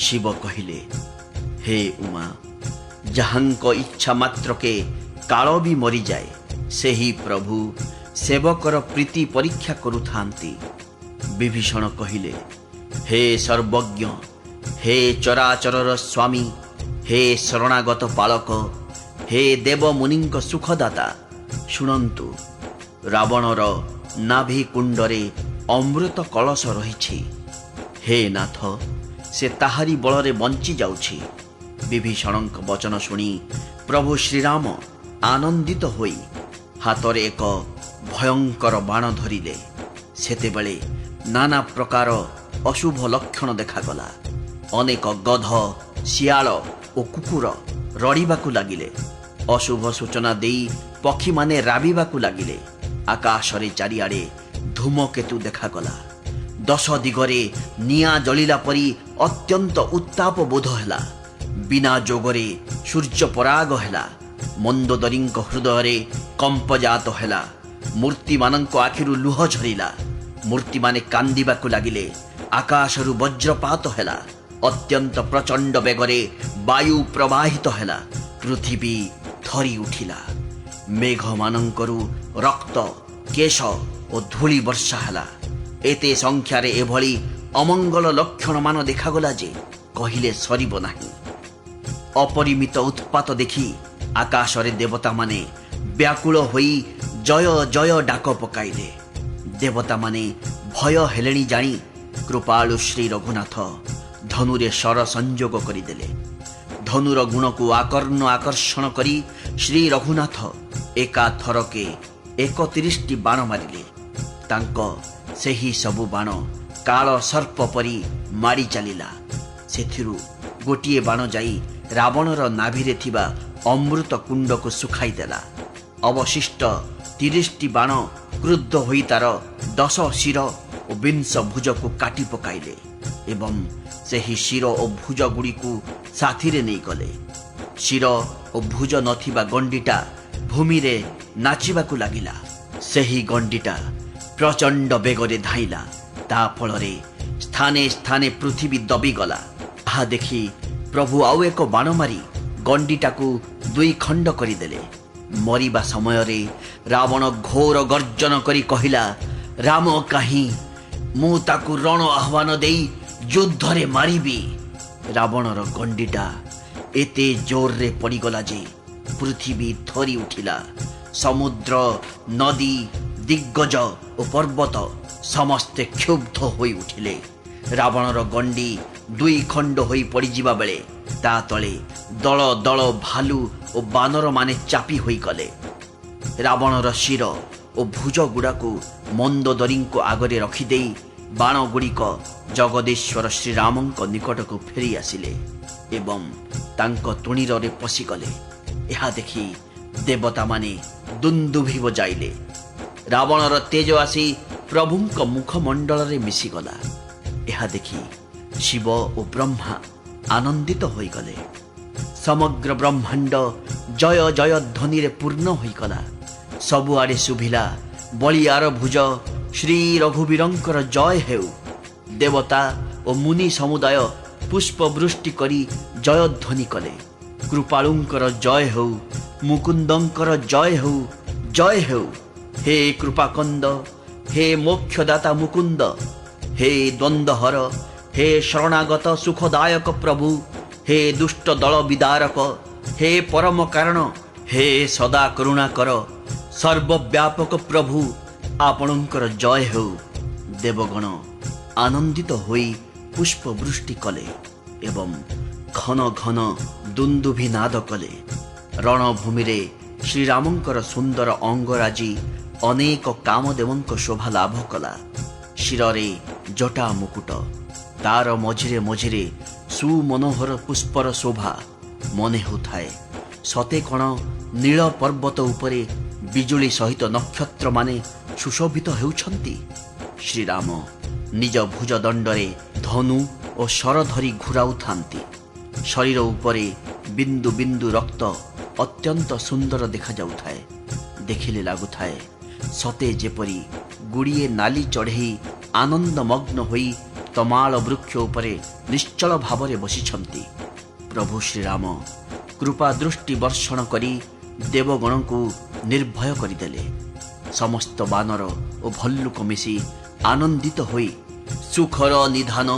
शिव कहिले, हे उमा, जहांक इच्छा मात्रके काल भी मरी जाए, से ही प्रभु सेवकर प्रीति परीक्षा करुथांती। विभीषण कहिले, हे सर्वज्ञ, हे चराचरर स्वामी, हे शरणागत पालक, हे देव मुनिंक सुखदाता, शुणन्तु, रावणर नाभि कुंडरे अमृत कलश रही। हे नाथ, से ताहारी बलरे बंची जाउछि। विभीषणक वचन शुणी प्रभु श्रीराम आनंदित होई हाथरे एक भयंकर बाण धरिले। सेतेबेले नाना प्रकार अशुभ लक्षण देखागला। अनेक गध, शियाल और कुकुर रड़िबाकु लागिले। अशुभ सूचना देई पक्षी माने राबिबाकु लागिले। आकाशरे चारिआडे धूमकेतु देखागला। 10 दिगरे निया जलिला परी अत्यंत उत्ताप बोध हैला। बिना जोगरे सूर्य पराग हैला। मंदोदरींक हृदय कंपजात हैला। मूर्ति मानक आखिरु लुह झरिला। मूर्ति माने कांदिबाकु लागिले। आकाशरु वज्रपात हैला। अत्यंत प्रचंड बेगरे वायु प्रवाहित हैला। पृथ्वी थरी उठिला। मेघ मानकरु रक्त, केश और धूली वर्षा हैला। एते संख्यारे एभली अमंगल लक्षण मान देखागला जे कहिले सरिब नाही। अपरिमित उत्पात देखि आकाशरे देवता माने व्याकुल होई जय जय डाक पकाइले। देवता माने भय हेलेणी जानी कृपालु श्री रघुनाथ धनुरे शर संयोग करिदेले। धनुर गुण को आकर्ण आकर्षण करी श्री रघुनाथ एका थरके 31 बाण मारिले। तांको सेही सबु बाण काल सर्प परी मारी चलिला। सेथिरु गोटिए बाण जाई रावणर नाभिरे थिबा अमृत कुंड को सुखाई देला। अवशिष्ट 30 बाण क्रुद्ध होई तार 10 शिर और 20 भुज को काटी पकाइले एवं सेही शिर और भुज गुड़ी को साथी नहीं गले। शिर और भुज नथिबा गंडीटा भूमि रे नाचिबाकु लागिला। सेही गंडीटा प्रचंड बेगरे धाइला। ता फलरे स्थाने स्थाने पृथ्वी दबिगला। ताहा देखि प्रभु आउ एक बाण मारी गंडीटाकू 2 खंड करिदेले। मरिबा समय रे रावण घोर गर्जन करी कहिला, राम काहीं, मु ताकू रण आह्वान देई युद्धरे मारिबी। रावणर गंडीटा एते जोर रे पड़ीगला जे पृथ्वी थरी उठिला। समुद्र, नदी, दिग्गज और पर्वत समस्ते क्षुब्ध होई उठिले। रावणर गंडी 2 खंड होई पड़ी जिबा बेले ता तले दल दल भालू और बानर माने चापी होई गले। रावणर शिर और भुज गुड़ाकू मंदोदरी को आगरे रखिदेई बाण गुड़िक जगदेश्वर श्रीरामंक निकट को फेरी आसिले एवं तांको तुणीर रे पशिगले। यहा देखि देवता माने दुंदुभि बजाइले। रावणर तेज आसी प्रभुंक मुखमंडल रे मिसिगला। यहा देखि शिव और ब्रह्मा आनंदित होई गले। समग्र ब्रह्मांड जय जय ध्वनि रे पूर्ण होई गला। सबुआडे शुभिला, बलियार भुज श्री रघुवीरंकर जय हेउ। देवता और मुनि समुदाय पुष्प वृष्टि करी जय ध्वनि कले। कृपालुंकर जय हेउ, मुकुंदंकर जय हेउ, जय हेउ। हे कृपाकंद, हे मोक्षदाता मुकुंद, हे द्वंद्वहर, हे शरणागत सुखदायक प्रभु, हे दुष्ट दल विदारक, हे परम कारण, हे सदा करुणा कर, सर्वव्यापक प्रभु आपणकर जय हो। देवगण आनंदित होई पुष्प वृष्टि कले एवं घन घन दुंदुभि नाद कले। रणभूमि रे श्रीरामंकर सुंदर अंगराजी अनेक कामदेवंक शोभा लाभ कला। शिरे जटा मुकुट, तार मझिरे मझिरे सुमनोहर पुष्पर शोभा मने होथाए सते कण नील पर्वत उपरे बिजुली सहित नक्षत्र माने सुशोभित हेउछंती। श्रीराम निज भुज दंडरे धनु और शर धरी घुराउथांती। शरीर उपरे बिंदु बिंदु रक्त अत्यंत सुंदर देखा जाउथाए। देखिले लागुथाए सते जेपरी गुड़िए नाली चढ़ई आनंद मग्न होई ତମାଳ ବୃକ୍ଷ ଉପରେ ନିଶ୍ଚଳ ଭାବରେ ବସିଛନ୍ତି। ପ୍ରଭୁ ଶ୍ରୀରାମ କୃପା ଦୃଷ୍ଟି ବର୍ଷଣ କରି ଦେବଗଣଙ୍କୁ ନିର୍ଭୟ କରିଦେଲେ। ସମସ୍ତ ବାନର ଓ ଭଲ୍ଲୁକ ମିଶି ଆନନ୍ଦିତ ହୋଇ ସୁଖର ନିଧାନ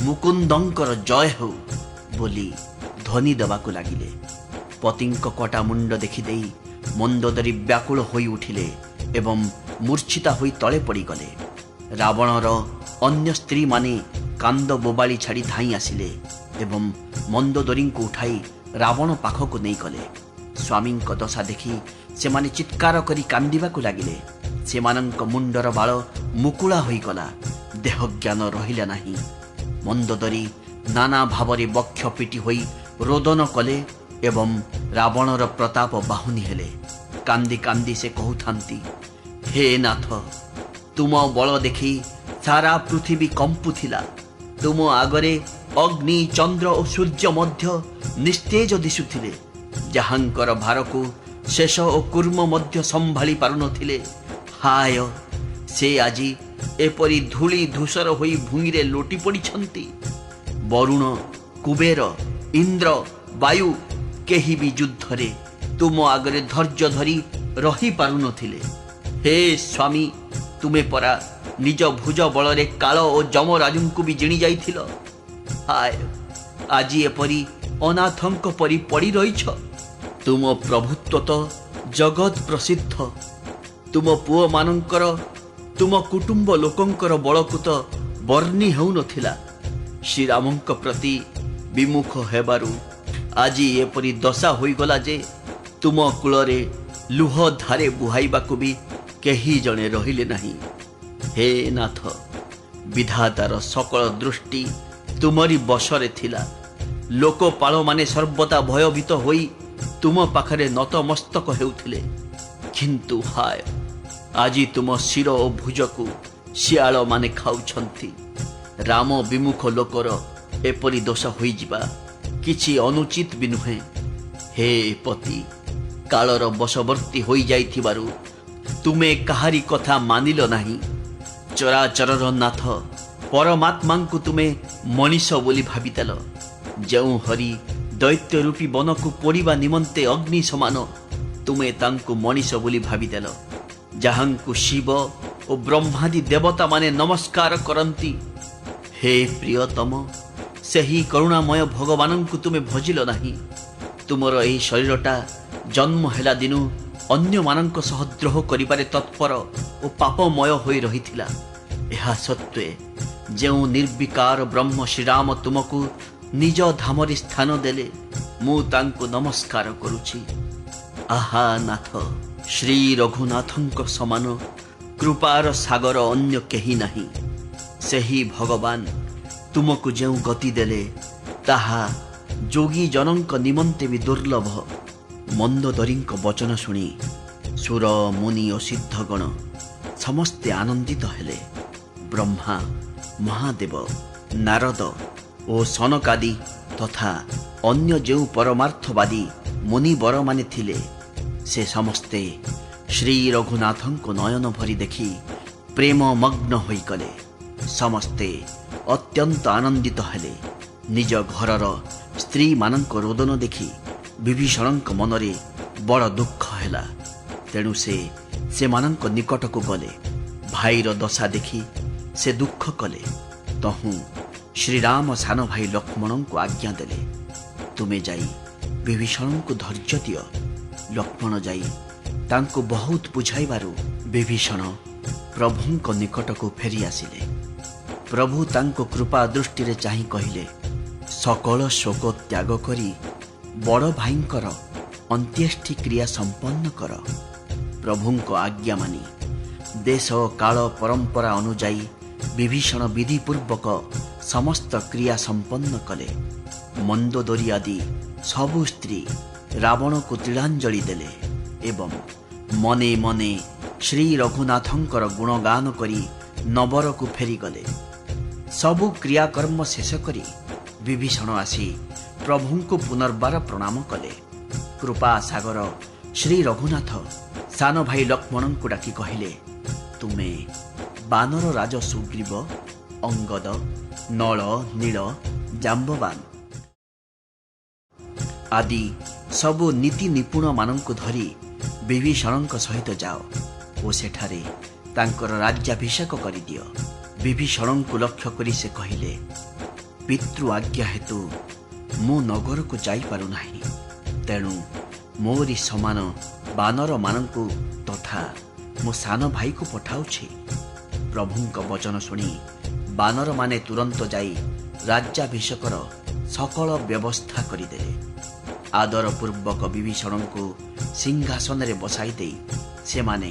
ମୁକୁନ୍ଦଙ୍କର ଜୟ ହେଉ ବୋଲି ଧ୍ୱନି ଦେବାକୁ ଲାଗିଲେ। ପତିଙ୍କ କଟା ମୁଣ୍ଡ ଦେଖିଦେଇ ମନ୍ଦୋଦରୀ ବ୍ୟାକୁଳ ହୋଇ ଉଠିଲେ ଏବଂ ମୂର୍ଚ୍ଛିତା ହୋଇ ତଳେ ପଡ଼ିଗଲେ। ରାବଣର ଅନ୍ୟ ସ୍ତ୍ରୀମାନେ କାନ୍ଦ ବୋବାଳି ଛାଡ଼ି ଧାଇଁ ଆସିଲେ ଏବଂ ମନ୍ଦୋଦରୀଙ୍କୁ ଉଠାଇ ରାବଣ ପାଖକୁ ନେଇଗଲେ। ସ୍ୱାମୀଙ୍କ ଦଶା ଦେଖି ସେମାନେ ଚିତ୍କାର କରି କାନ୍ଦିବାକୁ ଲାଗିଲେ। ସେମାନଙ୍କ ମୁଣ୍ଡର ବାଳ ମୁକୁଳା ହୋଇଗଲା, ଦେହ ଜ୍ଞାନ ରହିଲା ନାହିଁ। ମନ୍ଦୋଦରୀ ନାନା ଭାବରେ ବକ୍ଷ ପିଟି ହୋଇ ରୋଦନ କଲେ ଏବଂ ରାବଣର ପ୍ରତାପ ବାହୁନି ହେଲେ। କାନ୍ଦି କାନ୍ଦି ସେ କହୁଥାନ୍ତି, ହେ ନାଥ, ତୁମ ବଳ ଦେଖି ସାରା ପୃଥିବୀ କମ୍ପୁଥିଲା। ତୁମ ଆଗରେ ଅଗ୍ନି, ଚନ୍ଦ୍ର ଓ ସୂର୍ଯ୍ୟ ମଧ୍ୟ ନିସ୍ତେଜ ଦିଶୁଥିଲେ। ଯାହାଙ୍କର ଭାରକୁ ଶେଷ ଓ କୁର୍ମ ମଧ୍ୟ ସମ୍ଭାଳି ପାରୁନଥିଲେ, ହାୟ, ସେ ଆଜି ଏପରି ଧୂଳି ଧୂସର ହୋଇ ଭୂଇଁରେ ଲୋଟି ପଡ଼ିଛନ୍ତି। ବରୁଣ, କୁବେର, ଇନ୍ଦ୍ର, ବାୟୁ କେହି ବି ଯୁଦ୍ଧରେ ତୁମ ଆଗରେ ଧୈର୍ଯ୍ୟ ଧରି ରହିପାରୁନଥିଲେ। ହେ ସ୍ୱାମୀ, ତୁମେ ପରା ନିଜ ଭୁଜ ବଳରେ କାଳ ଓ ଯମରାଜଙ୍କୁ ବି ଜିଣି ଯାଇଥିଲ। ହାୟ, ଆଜି ଏପରି ଅନାଥଙ୍କ ପରି ପଡ଼ି ରହିଛ। ତୁମ ପ୍ରଭୁତ୍ୱ ତ ଜଗତ୍ ପ୍ରସିଦ୍ଧ। ତୁମ ପୁଅମାନଙ୍କର, ତୁମ କୁଟୁମ୍ବ ଲୋକଙ୍କର ବଳକୁ ତ ବର୍ଣ୍ଣି ହେଉନଥିଲା। ଶ୍ରୀରାମଙ୍କ ପ୍ରତି ବିମୁଖ ହେବାରୁ ଆଜି ଏପରି ଦଶା ହୋଇଗଲା ଯେ ତୁମ କୂଳରେ ଲୁହ ଧାରେ ବୁହାଇବାକୁ ବି କେହି ଜଣେ ରହିଲେ ନାହିଁ। ହେ ନାଥ, ବିଧାତାର ସକଳ ଦୃଷ୍ଟି ତୁମରି ବଶରେ ଥିଲା। ଲୋକପାଳମାନେ ସର୍ବଦା ଭୟଭୀତ ହୋଇ ତୁମ ପାଖରେ ନତମସ୍ତକ ହେଉଥିଲେ। କିନ୍ତୁ ହାୟ, ଆଜି ତୁମ ଶିର ଓ ଭୁଜକୁ ଶିଆଳମାନେ ଖାଉଛନ୍ତି। ରାମ ବିମୁଖ ଲୋକର ଏପରି ଦୋଷ ହୋଇଯିବା କିଛି ଅନୁଚିତ ବି ନୁହେଁ। ହେ ପତି, କାଳର ବଶବର୍ତ୍ତୀ ହୋଇଯାଇଥିବାରୁ ତୁମେ କାହାରି କଥା ମାନିଲ ନାହିଁ। ଚରାଚରର ନାଥ ପରମାତ୍ମାଙ୍କୁ ତୁମେ ମଣିଷ ବୋଲି ଭାବିଦେଲ। ଯେଉଁ ହରି ଦୈତ୍ୟ ରୂପୀ ବନକୁ ପୋଡ଼ିବା ନିମନ୍ତେ ଅଗ୍ନି ସମାନ, ତୁମେ ତାଙ୍କୁ ମଣିଷ ବୋଲି ଭାବିଦେଲ। ଯାହାଙ୍କୁ ଶିବ ଓ ବ୍ରହ୍ମାଦି ଦେବତାମାନେ ନମସ୍କାର କରନ୍ତି, ହେ ପ୍ରିୟତମ, ସେହି କରୁଣାମୟ ଭଗବାନଙ୍କୁ ତୁମେ ଭଜିଲ ନାହିଁ। ତୁମର ଏହି ଶରୀରଟା ଜନ୍ମ ହେଲା ଦିନୁ ଅନ୍ୟମାନଙ୍କ ସହ ଦ୍ରୋହ କରିବାରେ ତତ୍ପର ଓ ପାପମୟ ହୋଇ ରହିଥିଲା। ଏହା ସତ୍ତ୍ୱେ ଯେଉଁ ନିର୍ବିକାର ବ୍ରହ୍ମ ଶ୍ରୀରାମ ତୁମକୁ ନିଜ ଧାମରେ ସ୍ଥାନ ଦେଲେ, ମୁଁ ତାଙ୍କୁ ନମସ୍କାର କରୁଛି। ଆହା ନାଥ, ଶ୍ରୀ ରଘୁନାଥଙ୍କ ସମାନ କୃପାର ସାଗର ଅନ୍ୟ କେହି ନାହିଁ। ସେହି ଭଗବାନ ତୁମକୁ ଯେଉଁ ଗତି ଦେଲେ, ତାହା ଯୋଗୀ ଜନଙ୍କ ନିମନ୍ତେ ବି ଦୁର୍ଲଭ। ମନ୍ଦୋଦରୀଙ୍କ ବଚନ ଶୁଣି ସୁର, ମୁନି ଓ ସିଦ୍ଧଗଣ ସମସ୍ତେ ଆନନ୍ଦିତ ହେଲେ। ବ୍ରହ୍ମା, ମହାଦେବ, ନାରଦ ଓ ସନକାଦି ତଥା ଅନ୍ୟ ଯେଉଁ ପରମାର୍ଥବାଦୀ ମୁନିବରମାନେ ଥିଲେ, ସେ ସମସ୍ତେ ଶ୍ରୀ ରଘୁନାଥଙ୍କୁ ନୟନ ଭରି ଦେଖି ପ୍ରେମମଗ୍ନ ହୋଇଗଲେ। ସମସ୍ତେ ଅତ୍ୟନ୍ତ ଆନନ୍ଦିତ ହେଲେ। ନିଜ ଘରର ସ୍ତ୍ରୀମାନଙ୍କ ରୋଦନ ଦେଖି ବିଭୀଷଣଙ୍କ ମନରେ ବଡ଼ ଦୁଃଖ ହେଲା। ତେଣୁ ସେ ସେମାନଙ୍କ ନିକଟକୁ ଗଲେ। ଭାଇର ଦଶା ଦେଖି ସେ ଦୁଃଖ କଲେ। ତହୁଁ ଶ୍ରୀରାମ ସାନ ଭାଇ ଲକ୍ଷ୍ମଣଙ୍କୁ ଆଜ୍ଞା ଦେଲେ, ତୁମେ ଯାଇ ବିଭୀଷଣଙ୍କୁ ଧୈର୍ଯ୍ୟ ଦିଅ। ଲକ୍ଷ୍ମଣ ଯାଇ ତାଙ୍କୁ ବହୁତ ବୁଝାଇବାରୁ ବିଭୀଷଣ ପ୍ରଭୁଙ୍କ ନିକଟକୁ ଫେରି ଆସିଲେ। ପ୍ରଭୁ ତାଙ୍କ କୃପା ଦୃଷ୍ଟିରେ ଚାହିଁ କହିଲେ, ସକଳ ଶୋକ ତ୍ୟାଗ କରି ବଡ଼ ଭାଇଙ୍କର ଅନ୍ତ୍ୟେଷ୍ଟି କ୍ରିୟା ସମ୍ପନ୍ନ କର। ପ୍ରଭୁଙ୍କ ଆଜ୍ଞା ମାନି ଦେଶ, କାଳ, ପରମ୍ପରା ଅନୁଯାୟୀ ବିଭୀଷଣ ବିଧିପୂର୍ବକ ସମସ୍ତ କ୍ରିୟା ସମ୍ପନ୍ନ କଲେ। ମନ୍ଦୋଦରୀ ଆଦି ସବୁ ସ୍ତ୍ରୀ ରାବଣକୁ ତିଳାଞ୍ଜଳି ଦେଲେ ଏବଂ ମନେ ମନେ ଶ୍ରୀ ରଘୁନାଥଙ୍କର ଗୁଣଗାନ କରି ନବରକୁ ଫେରିଗଲେ। ସବୁ କ୍ରିୟାକର୍ମ ଶେଷ କରି ବିଭୀଷଣ ଆସି ପ୍ରଭୁଙ୍କୁ ପୁନର୍ବାର ପ୍ରଣାମ କଲେ। କୃପା ସାଗର ଶ୍ରୀ ରଘୁନାଥ ସାନ ଭାଇ ଲକ୍ଷ୍ମଣଙ୍କୁ ଡାକି କହିଲେ, ତୁମେ ବାନର ରାଜ ସୁଗ୍ରୀବ, ଅଙ୍ଗଦ ନଳ ନୀଳ ଜାମ୍ବବାନ ଆଦି ସବୁ ନୀତି ନିପୁଣମାନଙ୍କୁ ଧରି ବିଭୀଷଣଙ୍କ ସହିତ ଯାଅ ଓ ସେଠାରେ ତାଙ୍କର ରାଜ୍ୟାଭିଷେକ କରିଦିଅ। ବିଭୀଷଣଙ୍କୁ ଲକ୍ଷ୍ୟ କରି ସେ କହିଲେ, ପିତୃ ଆଜ୍ଞା ହେତୁ ମୁଁ ନଗରକୁ ଯାଇପାରୁନାହିଁ। ତେଣୁ ମୋରି ସମାନ ବାନରମାନଙ୍କୁ ତଥା ମୋ ସାନ ଭାଇକୁ ପଠାଉଛି। ପ୍ରଭୁଙ୍କ ବଚନ ଶୁଣି ବାନରମାନେ ତୁରନ୍ତ ଯାଇ ରାଜ୍ୟାଭିଷେକର ସକଳ ବ୍ୟବସ୍ଥା କରିଦେଲେ। ଆଦରପୂର୍ବକ ବିଭୀଷଣଙ୍କୁ ସିଂହାସନରେ ବସାଇ ଦେଇ ସେମାନେ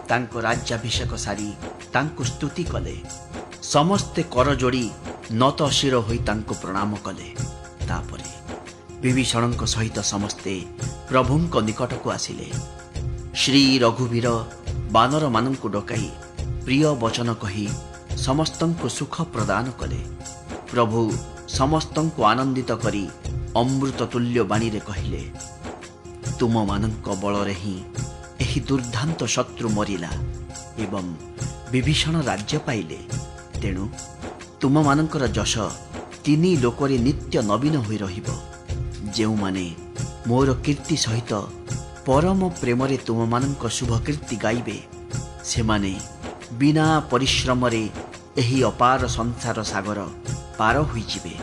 ତାଙ୍କ ରାଜ୍ୟାଭିଷେକ ସାରି ତାଙ୍କୁ ସ୍ତୁତି କଲେ। ସମସ୍ତେ କରଯୋଡ଼ି ନତ ଶିର ହୋଇ ତାଙ୍କୁ ପ୍ରଣାମ କଲେ। ତାପରେ ବିଭୀଷଣଙ୍କ ସହିତ ସମସ୍ତେ ପ୍ରଭୁଙ୍କ ନିକଟକୁ ଆସିଲେ। ଶ୍ରୀ ରଘୁବୀର ବାନରମାନଙ୍କୁ ଡକାଇ ପ୍ରିୟ ବଚନ କହି ସମସ୍ତଙ୍କୁ ସୁଖ ପ୍ରଦାନ କଲେ। ପ୍ରଭୁ ସମସ୍ତଙ୍କୁ ଆନନ୍ଦିତ କରି ଅମୃତ ତୁଲ୍ୟ ବାଣୀରେ କହିଲେ, ତୁମମାନଙ୍କ ବଳରେ ହିଁ ଏହି ଦୁର୍ଦ୍ଦାନ୍ତ ଶତ୍ରୁ ମରିଲା ଏବଂ ବିଭୀଷଣ ରାଜ୍ୟ ପାଇଲେ। ତେଣୁ ତୁମମାନଙ୍କର ଯଶ 3 ଲୋକରେ ନିତ୍ୟ ନବୀନ ହୋଇ ରହିବ। ଯେଉଁମାନେ ମୋର କୀର୍ତ୍ତି ସହିତ ପରମ ପ୍ରେମରେ ତୁମମାନଙ୍କ ଶୁଭ କୀର୍ତ୍ତି ଗାଇବେ, ସେମାନେ ବିନା ପରିଶ୍ରମରେ ଏହି ଅପାର ସଂସାର ସାଗର ପାର ହୋଇଯିବେ।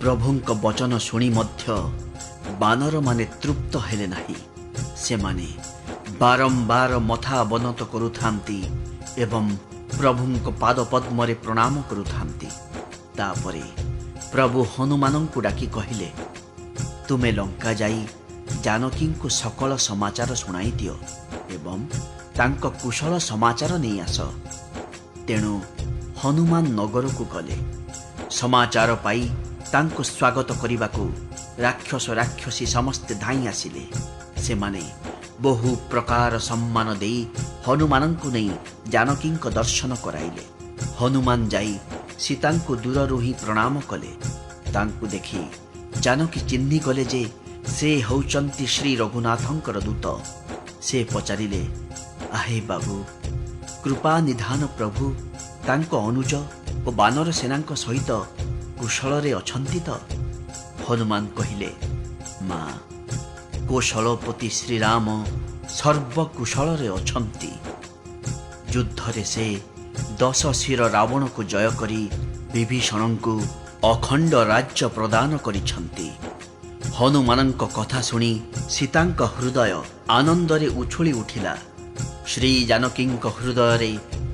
ପ୍ରଭୁଙ୍କ ବଚନ ଶୁଣି ମଧ୍ୟ ବାନରମାନେ ତୃପ୍ତ ହେଲେ ନାହିଁ। ସେମାନେ ବାରମ୍ବାର ମଥା ଅବନତ କରୁଥାନ୍ତି ଏବଂ ପ୍ରଭୁଙ୍କ ପାଦ ପଦ୍ମରେ ପ୍ରଣାମ କରୁଥାନ୍ତି। ତାପରେ ପ୍ରଭୁ ହନୁମାନଙ୍କୁ ଡାକି କହିଲେ, ତୁମେ ଲଙ୍କା ଯାଇ ଜାନକୀଙ୍କୁ ସକଳ ସମାଚାର ଶୁଣାଇ ଦିଅ ଏବଂ ତାଙ୍କ କୁଶଳ ସମାଚାର ନେଇ ଆସ। ତେଣୁ ହନୁମାନ ନଗରକୁ ଗଲେ। ସମାଚାର ପାଇ ତାଙ୍କୁ ସ୍ୱାଗତ କରିବାକୁ ରାକ୍ଷସ ରାକ୍ଷସୀ ସମସ୍ତେ ଧାଇଁ ଆସିଲେ। ସେମାନେ ବହୁ ପ୍ରକାର ସମ୍ମାନ ଦେଇ ହନୁମାନଙ୍କୁ ନେଇ ଜାନକୀଙ୍କ ଦର୍ଶନ କରାଇଲେ। ହନୁମାନ ଯାଇ ସୀତାଙ୍କୁ ଦୂରରୁ ହିଁ ପ୍ରଣାମ କଲେ। ତାଙ୍କୁ ଦେଖି ଜାନକୀ ଚିହ୍ନି ଗଲେ ଯେ ସେ ହେଉଛନ୍ତି ଶ୍ରୀ ରଘୁନାଥଙ୍କର ଦୂତ। ସେ ପଚାରିଲେ, ଆହେ ବାବୁ, କୃପା ନିଧାନ ପ୍ରଭୁ ତାଙ୍କ ଅନୁଜ ଓ ବାନର ସେନାଙ୍କ ସହିତ କୁଶଳରେ ଅଛନ୍ତି ତ? ହନୁମାନ କହିଲେ, ମା, କୌଶଳପତି ଶ୍ରୀରାମ ସର୍ବକୁଶଳରେ ଅଛନ୍ତି। ଯୁଦ୍ଧରେ ସେ 10 ଶିର ରାବଣକୁ ଜୟ କରି ବିଭୀଷଣଙ୍କୁ ଅଖଣ୍ଡ ରାଜ୍ୟ ପ୍ରଦାନ କରିଛନ୍ତି। ହନୁମାନଙ୍କ କଥା ଶୁଣି ସୀତାଙ୍କ ହୃଦୟ ଆନନ୍ଦରେ ଉଛୁଳି ଉଠିଲା। ଶ୍ରୀ ଜାନକୀଙ୍କ ହୃଦୟରେ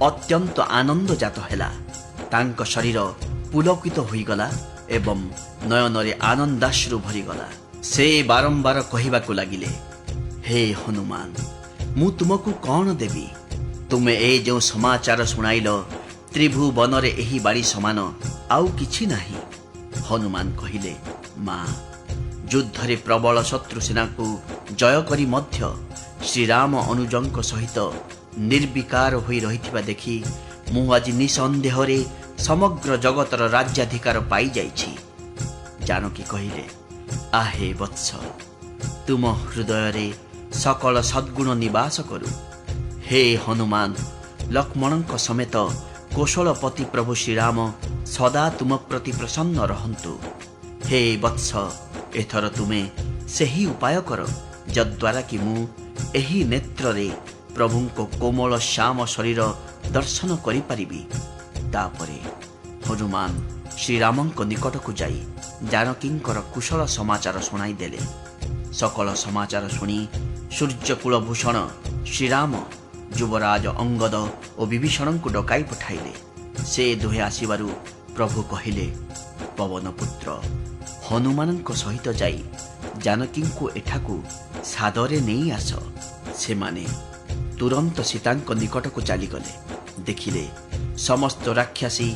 ଅତ୍ୟନ୍ତ ଆନନ୍ଦ ଜାତ ହେଲା। ତାଙ୍କ ଶରୀର ପୁଲକିତ ହୋଇଗଲା ଏବଂ ନୟନରେ ଆନନ୍ଦାଶ୍ରୁ ଭରିଗଲା। ସେ ବାରମ୍ବାର କହିବାକୁ ଲାଗିଲେ, ହେ ହନୁମାନ, ମୁଁ ତୁମକୁ କ'ଣ ଦେବି? ତୁମେ ଏ ଯେଉଁ ସମାଚାର ଶୁଣାଇଲ, ତ୍ରିଭୁବନରେ ଏହି ବାଡ଼ି ସମାନ ଆଉ କିଛି ନାହିଁ। ହନୁମାନ କହିଲେ, ମା, ଯୁଦ୍ଧରେ ପ୍ରବଳ ଶତ୍ରୁ ସେନାକୁ ଜୟ କରି ମଧ୍ୟ ଶ୍ରୀରାମ ଅନୁଜଙ୍କ ସହିତ ନିର୍ବିକାର ହୋଇ ରହିଥିବା ଦେଖି ମୁଁ ଆଜି ନିଃସନ୍ଦେହରେ ସମଗ୍ର ଜଗତର ରାଜ୍ୟାଧିକାର ପାଇଯାଇଛି। ଜାନକୀ କହିଲେ, ଆହେ ବତ୍ସ, ତୁମ ହୃଦୟରେ ସକଳ ସଦ୍ଗୁଣ ନିବାସ କରୁ। ହେ ହନୁମାନ, ଲକ୍ଷ୍ମଣଙ୍କ ସମେତ କୌଶଳପତି ପ୍ରଭୁ ଶ୍ରୀରାମ ସଦା ତୁମ ପ୍ରତି ପ୍ରସନ୍ନ ରହନ୍ତୁ। ହେ ବତ୍ସ, ଏଥର ତୁମେ ସେହି ଉପାୟ କର ଯଦ୍ୱାରା କି ମୁଁ ଏହି ନେତ୍ରରେ ପ୍ରଭୁଙ୍କ କୋମଳ ଶ୍ୟାମ ଶରୀର ଦର୍ଶନ କରିପାରିବି। ତାପରେ ହନୁମାନ ଶ୍ରୀରାମଙ୍କ ନିକଟକୁ ଯାଇ ଜାନକୀଙ୍କର କୁଶଳ ସମାଚାର ଶୁଣାଇ ଦେଲେ। ସକଳ ସମାଚାର ଶୁଣି ସୂର୍ଯ୍ୟକୁଳ ଭୂଷଣ ଶ୍ରୀରାମ ଯୁବରାଜ ଅଙ୍ଗଦ ଓ ବିଭୀଷଣଙ୍କୁ ଡକାଇ ପଠାଇଲେ। ସେ ଦୁହେଁ ଆସିବାରୁ ପ୍ରଭୁ କହିଲେ, ପବନପୁତ୍ର, ହନୁମାନଙ୍କ ସହିତ ଯାଇ ଜାନକୀଙ୍କୁ ଏଠାକୁ ସାଦରେ ନେଇ ଆସ। ସେମାନେ ତୁରନ୍ତ ସୀତାଙ୍କ ନିକଟକୁ ଚାଲିଗଲେ। ଦେଖିଲେ ସମସ୍ତ ରାକ୍ଷସୀ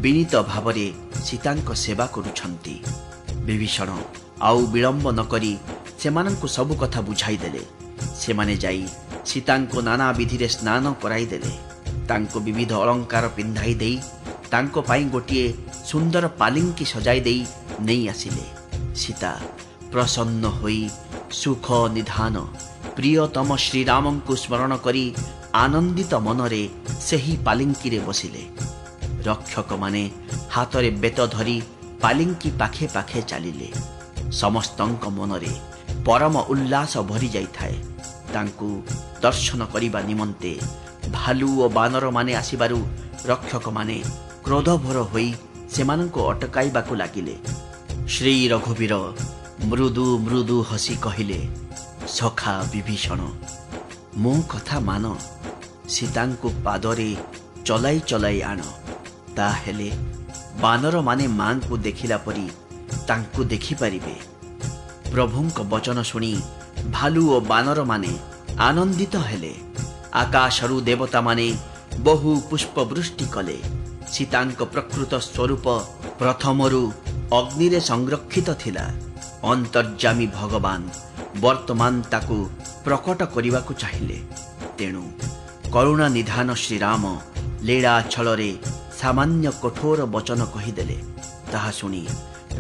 ବିନୀତ ଭାବରେ ସୀତାଙ୍କ ସେବା କରୁଛନ୍ତି। ବିଭୀଷଣ ଆଉ ବିଳମ୍ବ ନ କରି ସେମାନଙ୍କୁ ସବୁ କଥା ବୁଝାଇ ଦେଲେ। ସେମାନେ ଯାଇ ସୀତାଙ୍କୁ ନାନା ବିଧିରେ ସ୍ନାନ କରାଇଦେଲେ। ତାଙ୍କୁ ବିବିଧ ଅଳଙ୍କାର ପିନ୍ଧାଇ ଦେଇ ତାଙ୍କ ପାଇଁ ଗୋଟିଏ ସୁନ୍ଦର ପାଲିଙ୍କି ସଜାଇ ଦେଇ ନେଇ ଆସିଲେ। ସୀତା ପ୍ରସନ୍ନ ହୋଇ ସୁଖ ନିଧାନ ପ୍ରିୟତମ ଶ୍ରୀରାମଙ୍କୁ ସ୍ମରଣ କରି ଆନନ୍ଦିତ ମନରେ ସେହି ପାଲିଙ୍କିରେ ବସିଲେ। ରକ୍ଷକ ମାନେ ହାତରେ ବେତ ଧରି ପାଲିଙ୍କି ପାଖେ ପାଖେ ଚାଲିଲେ। ସମସ୍ତଙ୍କ ମନରେ ପରମ ଉଲ୍ଲାସ ଭରି ଯାଇଥାଏ। ତାଙ୍କୁ ଦର୍ଶନ କରିବା ନିମନ୍ତେ ଭାଲୁ ଓ ବାନରମାନେ ଆସିବାରୁ ରକ୍ଷକମାନେ କ୍ରୋଧଭର ହୋଇ ସେମାନଙ୍କୁ ଅଟକାଇବାକୁ ଲାଗିଲେ। ଶ୍ରୀ ରଘୁବୀର ମୃଦୁ ମୃଦୁ ହସି କହିଲେ, ସଖା ବିଭୀଷଣ, ମୋ କଥା ମାନ। ସୀତାଙ୍କୁ ପାଦରେ ଚଲାଇ ଚଲାଇ ଆଣ। ତାହେଲେ ବାନରମାନେ ମାଙ୍କୁ ଦେଖିଲା ପରି ତାଙ୍କୁ ଦେଖିପାରିବେ। ପ୍ରଭୁଙ୍କ ବଚନ ଶୁଣି ଭାଲୁ ଓ ବାନରମାନେ ଆନନ୍ଦିତ ହେଲେ। ଆକାଶରୁ ଦେବତାମାନେ ବହୁ ପୁଷ୍ପବୃଷ୍ଟି କଲେ। ସୀତାଙ୍କ ପ୍ରକୃତ ସ୍ୱରୂପ ପ୍ରଥମରୁ ଅଗ୍ନିରେ ସଂରକ୍ଷିତ ଥିଲା। ଅନ୍ତର୍ଯ୍ୟାମୀ ଭଗବାନ ବର୍ତ୍ତମାନ ତାକୁ ପ୍ରକଟ କରିବାକୁ ଚାହିଁଲେ। ତେଣୁ କରୁଣା ନିଧାନ ଶ୍ରୀରାମ ଲୀଳା ଛଳରେ ସାମାନ୍ୟ କଠୋର ବଚନ କହିଦେଲେ। ତାହା ଶୁଣି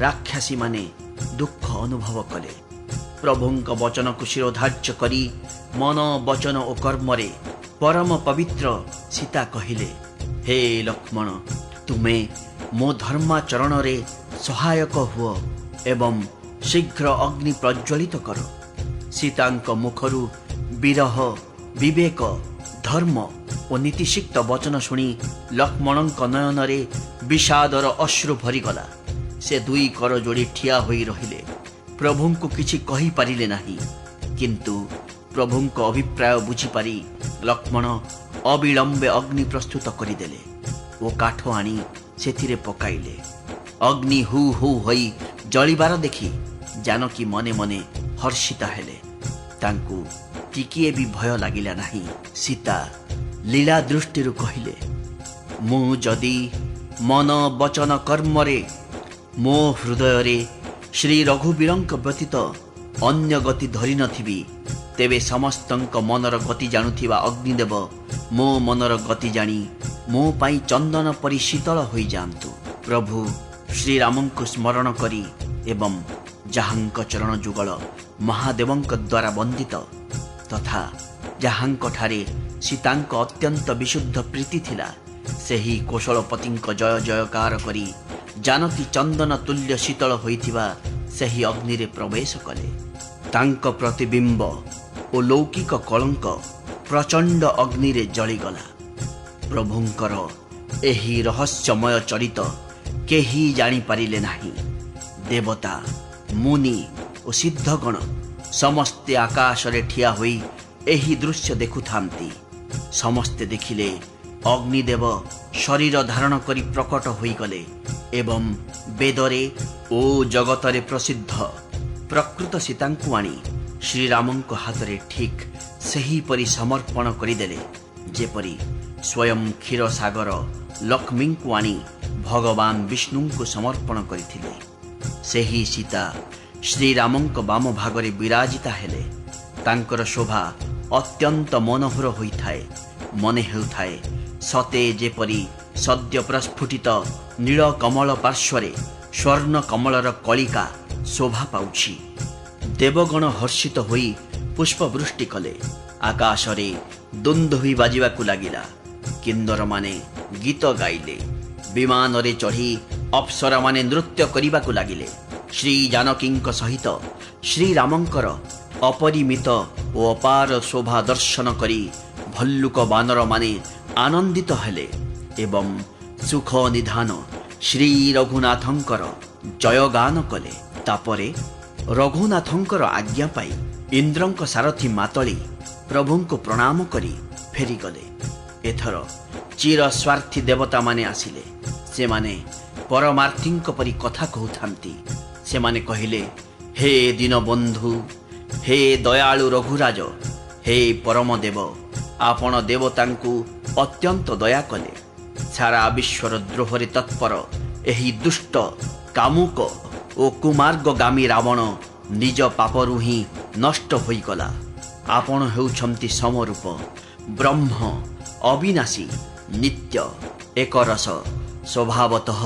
ରାକ୍ଷସୀମାନେ ଦୁଃଖ ଅନୁଭବ କଲେ। ପ୍ରଭୁଙ୍କ ବଚନକୁ ଶିରୋଧାର୍ଯ୍ୟ କରି ମନ ବଚନ ଓ କର୍ମରେ ପରମ ପବିତ୍ର ସୀତା କହିଲେ, ହେ ଲକ୍ଷ୍ମଣ, ତୁମେ ମୋ ଧର୍ମାଚରଣରେ ସହାୟକ ହୁଅ ଏବଂ ଶୀଘ୍ର ଅଗ୍ନି ପ୍ରଜ୍ୱଳିତ କର। ସୀତାଙ୍କ ମୁଖରୁ ବିରହ, ବିବେକ, ଧର୍ମ ଓ ନୀତିସିକ୍ତ ବଚନ ଶୁଣି ଲକ୍ଷ୍ମଣଙ୍କ ନୟନରେ ବିଷାଦର ଅଶ୍ରୁ ଭରିଗଲା। ସେ ଦୁଇ କର ଯୋଡ଼ି ଠିଆ ହୋଇ ରହିଲେ। ପ୍ରଭୁଙ୍କୁ କିଛି କହିପାରିଲେ ନାହିଁ। କିନ୍ତୁ ପ୍ରଭୁଙ୍କ ଅଭିପ୍ରାୟ ବୁଝିପାରି ଲକ୍ଷ୍ମଣ ଅବିଳମ୍ବେ ଅଗ୍ନି ପ୍ରସ୍ତୁତ କରିଦେଲେ ଓ କାଠ ଆଣି ସେଥିରେ ପକାଇଲେ। ଅଗ୍ନି ହୁ ହୁ ହୋଇ ଜଳିବାର ଦେଖି ଜାନକୀ ମନେ ମନେ ହର୍ଷିତା ହେଲେ। ତାଙ୍କୁ ଟିକିଏ ବି ଭୟ ଲାଗିଲା ନାହିଁ। ସୀତା ଲୀଳା ଦୃଷ୍ଟିରୁ କହିଲେ, ମୁଁ ଯଦି ମନ ବଚନ କର୍ମରେ ମୋ ହୃଦୟରେ ଶ୍ରୀ ରଘୁବୀରଙ୍କ ବ୍ୟତୀତ ଅନ୍ୟ ଗତି ଧରିନଥିବି, ତେବେ ସମସ୍ତଙ୍କ ମନର ଗତି ଜାଣୁଥିବା ଅଗ୍ନିଦେବ ମୋ ମନର ଗତି ଜାଣି ମୋ ପାଇଁ ଚନ୍ଦନ ପରି ଶୀତଳ ହୋଇଯାଆନ୍ତୁ। ପ୍ରଭୁ ଶ୍ରୀରାମଙ୍କୁ ସ୍ମରଣ କରି ଏବଂ ଯାହାଙ୍କ ଚରଣ ଯୁଗଳ ମହାଦେବଙ୍କ ଦ୍ୱାରା ବନ୍ଦିତ ତଥା ଯାହାଙ୍କଠାରେ ସୀତାଙ୍କ ଅତ୍ୟନ୍ତ ବିଶୁଦ୍ଧ ପ୍ରୀତି ଥିଲା, ସେହି କୌଶଳପତିଙ୍କ ଜୟ ଜୟକାର କରି ଜାନକୀ ଚନ୍ଦନ ତୁଲ୍ୟ ଶୀତଳ ହୋଇଥିବା ସେହି ଅଗ୍ନିରେ ପ୍ରବେଶ କଲେ। ତାଙ୍କ ପ୍ରତିବିମ୍ବ ଓ ଲୌକିକ କଳଙ୍କ ପ୍ରଚଣ୍ଡ ଅଗ୍ନିରେ ଜଳିଗଲା। ପ୍ରଭୁଙ୍କର ଏହି ରହସ୍ୟମୟ ଚରିତ କେହି ଜାଣିପାରିଲେ ନାହିଁ। ଦେବତା, ମୁନି ଓ ସିଦ୍ଧଗଣ ସମସ୍ତେ ଆକାଶରେ ଠିଆ ହୋଇ ଏହି ଦୃଶ୍ୟ ଦେଖୁଥାନ୍ତି। ସମସ୍ତେ ଦେଖିଲେ ଅଗ୍ନିଦେବ ଶରୀର ଧାରଣ କରି ପ୍ରକଟ ହୋଇଗଲେ ଏବଂ ବେଦରେ ଓ ଜଗତରେ ପ୍ରସିଦ୍ଧ ପ୍ରକୃତ ସୀତାଙ୍କୁ ଆଣି ଶ୍ରୀରାମଙ୍କ ହାତରେ ଠିକ୍ ସେହିପରି ସମର୍ପଣ କରିଦେଲେ ଯେପରି ସ୍ୱୟଂ କ୍ଷୀରସାଗର ଲକ୍ଷ୍ମୀଙ୍କୁ ଆଣି ଭଗବାନ ବିଷ୍ଣୁଙ୍କୁ ସମର୍ପଣ କରିଥିଲେ। ସେହି ସୀତା ଶ୍ରୀରାମଙ୍କ ବାମ ଭାଗରେ ବିରାଜିତା ହେଲେ। ତାଙ୍କର ଶୋଭା ଅତ୍ୟନ୍ତ ମନୋହର ହୋଇଥାଏ। ମନେ ହେଉଥାଏ ସତେ ଯେପରି ସଦ୍ୟ ପ୍ରସ୍ଫୁଟିତ ନୀଳ କମଳ ପାର୍ଶ୍ୱରେ ସ୍ୱର୍ଣ୍ଣ କମଳର କଳିକା ଶୋଭା ପାଉଛି। ଦେବଗଣ ହର୍ଷିତ ହୋଇ ପୁଷ୍ପବୃଷ୍ଟି କଲେ। ଆକାଶରେ ଦୁନ୍ଦୁଭି ବାଜିବାକୁ ଲାଗିଲା। କିନ୍ନରମାନେ ଗୀତ ଗାଇଲେ। ବିମାନରେ ଚଢ଼ି ଅପ୍ସରାମାନେ ନୃତ୍ୟ କରିବାକୁ ଲାଗିଲେ। ଶ୍ରୀ ଜାନକୀଙ୍କ ସହିତ ଶ୍ରୀରାମଙ୍କର ଅପରିମିତ ଓ ଅପାର ଶୋଭା ଦର୍ଶନ କରି ଭଲ୍ଲୁକ ବାନରମାନେ ଆନନ୍ଦିତ ହେଲେ ଏବଂ ସୁଖ ନିଧାନ ଶ୍ରୀ ରଘୁନାଥଙ୍କର ଜୟଗାନ କଲେ। ତାପରେ ରଘୁନାଥଙ୍କର ଆଜ୍ଞା ପାଇ ଇନ୍ଦ୍ରଙ୍କ ସାରଥୀ ମାତଳି ପ୍ରଭୁଙ୍କୁ ପ୍ରଣାମ କରି ଫେରିଗଲେ। ଏଥର ଚିରସ୍ୱାର୍ଥୀ ଦେବତାମାନେ ଆସିଲେ। ସେମାନେ ପରମାର୍ଥୀଙ୍କ ପରି କଥା କହୁଥାନ୍ତି। ସେମାନେ କହିଲେ, ହେ ଦୀନବନ୍ଧୁ, ହେ ଦୟାଳୁ ରଘୁରାଜ, ହେ ପରମଦେବ, ଆପଣ ଦେବତାଙ୍କୁ ଅତ୍ୟନ୍ତ ଦୟା କଲେ। ସାରା ବିଶ୍ୱର ଦ୍ରୋହରେ ତତ୍ପର ଏହି ଦୁଷ୍ଟ, କାମୁକ ଓ କୁମାର୍ଗଗାମୀ ରାବଣ ନିଜ ପାପରୁ ହିଁ ନଷ୍ଟ ହୋଇଗଲା। ଆପଣ ହେଉଛନ୍ତି ସମରୂପ, ବ୍ରହ୍ମ, ଅବିନାଶୀ, ନିତ୍ୟ, ଏକରସ, ସ୍ୱଭାବତଃ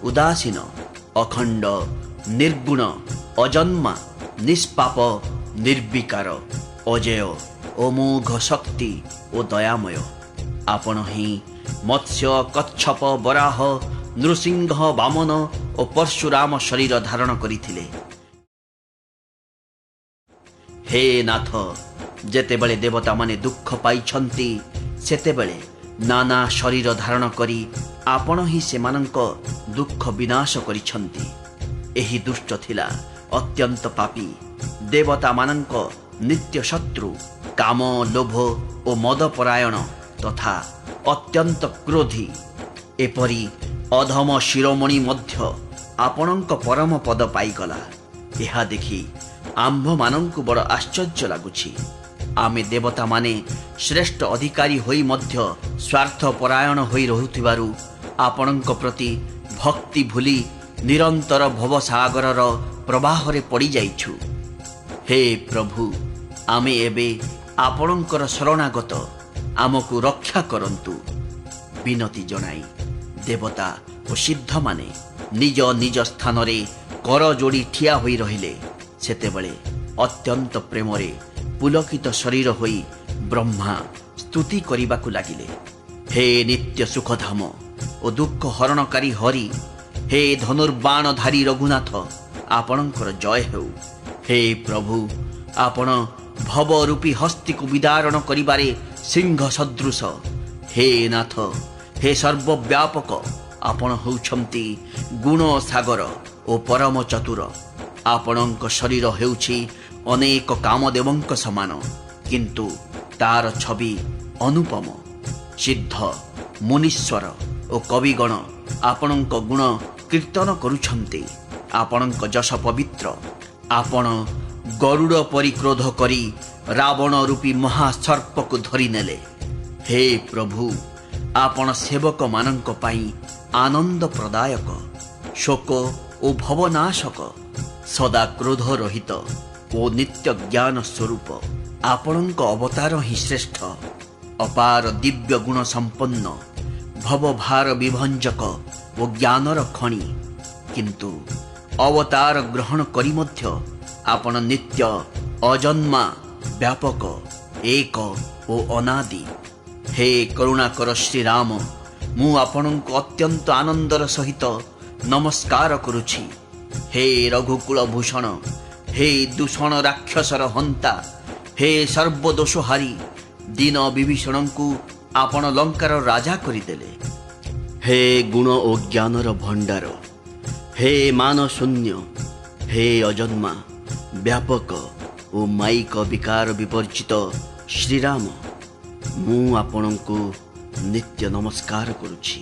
ଉଦାସୀନ, ଅଖଣ୍ଡ, ନିର୍ଗୁଣ, ଅଜନ୍ମା, ନିଷ୍ପାପ, ନିର୍ବିକାର, ଅଜେୟ, ଅମୋଘ ଶକ୍ତି ଓ ଦୟାମୟ। ଆପଣ ହିଁ ମତ୍ସ୍ୟ କଚ୍ଛପ ବରାହ ନୃସିଂହ ବାମନ ଓ ପରଶୁରାମ ଶରୀର ଧାରଣ କରିଥିଲେ। ହେ ନାଥ, ଯେତେବେଳେ ଦେବତାମାନେ ଦୁଃଖ ପାଇଛନ୍ତି ସେତେବେଳେ ନାନା ଶରୀର ଧାରଣ କରି ଆପଣ ହିଁ ସେମାନଙ୍କ ଦୁଃଖ ବିନାଶ କରିଛନ୍ତି। ଏହି ଦୁଷ୍ଟ ଥିଲା ଅତ୍ୟନ୍ତ ପାପୀ, ଦେବତାମାନଙ୍କ ନିତ୍ୟ ଶତ୍ରୁ, କାମ ଲୋଭ ଓ ମଦପରାୟଣ ତଥା ଅତ୍ୟନ୍ତ କ୍ରୋଧୀ। ଏପରି ଅଧମ ଶିରୋମଣି ମଧ୍ୟ ଆପଣଙ୍କ ପରମ ପଦ ପାଇଗଲା। ଏହା ଦେଖି ଆମ୍ଭମାନଙ୍କୁ ବଡ଼ ଆଶ୍ଚର୍ଯ୍ୟ ଲାଗୁଛି। ଆମେ ଦେବତାମାନେ ଶ୍ରେଷ୍ଠ ଅଧିକାରୀ ହୋଇ ମଧ୍ୟ ସ୍ୱାର୍ଥପରାୟଣ ହୋଇ ରହୁଥିବାରୁ ଆପଣଙ୍କ ପ୍ରତି ଭକ୍ତି ଭୁଲି ନିରନ୍ତର ଭବସାଗରର ପ୍ରବାହରେ ପଡ଼ିଯାଇଛୁ। ହେ ପ୍ରଭୁ, ଆମେ ଏବେ ଆପଣଙ୍କର ଶରଣାଗତ, ଆମକୁ ରକ୍ଷା କରନ୍ତୁ। ବିନତି ଜଣାଇ ଦେବତା ଓ ସିଦ୍ଧମାନେ ନିଜ ନିଜ ସ୍ଥାନରେ କର ଯୋଡ଼ି ଠିଆ ହୋଇ ରହିଲେ। ସେତେବେଳେ ଅତ୍ୟନ୍ତ ପ୍ରେମରେ ପୁଲକିତ ଶରୀର ହୋଇ ବ୍ରହ୍ମା ସ୍ତୁତି କରିବାକୁ ଲାଗିଲେ। ହେ ନିତ୍ୟ ସୁଖଧାମ ଓ ଦୁଃଖ ହରଣକାରୀ ହରି, ହେ ଧନୁର୍ବାଣଧାରୀ ରଘୁନାଥ, ଆପଣଙ୍କର ଜୟ ହେଉ। ହେ ପ୍ରଭୁ, ଆପଣ ଭବ ରୂପୀ ହସ୍ତିକୁ ବିଦାରଣ କରିବାରେ ସିଂହ ସଦୃଶ। ହେ ନାଥ, ହେ ସର୍ବବ୍ୟାପକ, ଆପଣ ହେଉଛନ୍ତି ଗୁଣ ସାଗର ଓ ପରମ ଚତୁର। ଆପଣଙ୍କ ଶରୀର ହେଉଛି ଅନେକ କାମଦେବଙ୍କ ସମାନ, କିନ୍ତୁ ତାର ଛବି ଅନୁପମ। ସିଦ୍ଧ ମୁନୀଶ୍ୱର ଓ କବିଗଣ ଆପଣଙ୍କ ଗୁଣ କୀର୍ତ୍ତନ କରୁଛନ୍ତି। ଆପଣଙ୍କ ଯଶ ପବିତ୍ର। ଆପଣ ଗରୁଡ଼ ପରି କ୍ରୋଧ କରି ରାବଣ ରୂପୀ ମହାସର୍ପକୁ ଧରିନେଲେ। ହେ ପ୍ରଭୁ, ଆପଣ ସେବକମାନଙ୍କ ପାଇଁ ଆନନ୍ଦ ପ୍ରଦାୟକ, ଶୋକ ଓ ଭବନାଶକ, ସଦା କ୍ରୋଧ ରହିତ ଓ ନିତ୍ୟ ଜ୍ଞାନ ସ୍ୱରୂପ। ଆପଣଙ୍କ ଅବତାର ହିଁ ଶ୍ରେଷ୍ଠ, ଅପାର ଦିବ୍ୟ ଗୁଣ ସମ୍ପନ୍ନ, ଭବଭାର ବିଭଞ୍ଜକ ଓ ଜ୍ଞାନର ଖଣି। କିନ୍ତୁ ଅବତାର ଗ୍ରହଣ କରି ମଧ୍ୟ ଆପଣ ନିତ୍ୟ ଅଜନ୍ମା, ବ୍ୟାପକ, ଏକ ଓ ଅନାଦି। ହେ କରୁଣାକର ଶ୍ରୀରାମ, ମୁଁ ଆପଣଙ୍କୁ ଅତ୍ୟନ୍ତ ଆନନ୍ଦର ସହିତ ନମସ୍କାର କରୁଛି। ହେ ରଘୁକୁଳ ଭୂଷଣ, ହେ ଦୂଷଣ ରାକ୍ଷସର ହନ୍ତା, ହେ ସର୍ବଦୋଷହାରୀ, ଦୀନ ବିଭୀଷଣଙ୍କୁ ଆପଣ ଲଙ୍କାର ରାଜା କରିଦେଲେ। ହେ ଗୁଣ ଓ ଜ୍ଞାନର ଭଣ୍ଡାର, ହେ ମାନ ଶୂନ୍ୟ, ହେ ଅଜନ୍ମା, ବ୍ୟାପକ ଓ ମାଇକ ବିକାର ବିପର୍ଜିତ ଶ୍ରୀରାମ, ମୁଁ ଆପଣଙ୍କୁ ନିତ୍ୟ ନମସ୍କାର କରୁଛି।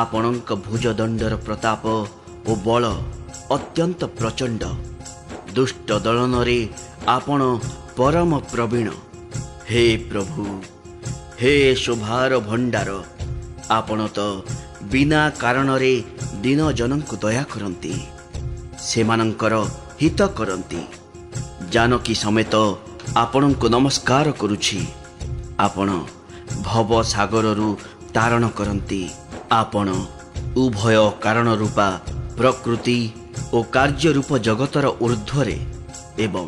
ଆପଣଙ୍କ ଭୁଜଦଣ୍ଡର ପ୍ରତାପ ଓ ବଳ ଅତ୍ୟନ୍ତ ପ୍ରଚଣ୍ଡ। ଦୁଷ୍ଟ ଦଳନରେ ଆପଣ ପରମ ପ୍ରବୀଣ। ହେ ପ୍ରଭୁ, ହେ ଶୋଭାର ଭଣ୍ଡାର, ଆପଣ ତ ବିନା କାରଣରେ ଦୀନଜନଙ୍କୁ ଦୟା କରନ୍ତି, ସେମାନଙ୍କର ହିତ କରନ୍ତି। ଜାନକୀ ସମେତ ଆପଣଙ୍କୁ ନମସ୍କାର କରୁଛି। ଆପଣ ଭବସାଗରରୁ ତାରଣ କରନ୍ତି। ଆପଣ ଉଭୟ କାରଣ ରୂପା ପ୍ରକୃତି ଓ କାର୍ଯ୍ୟ ରୂପ ଜଗତର ଊର୍ଦ୍ଧ୍ୱରେ ଏବଂ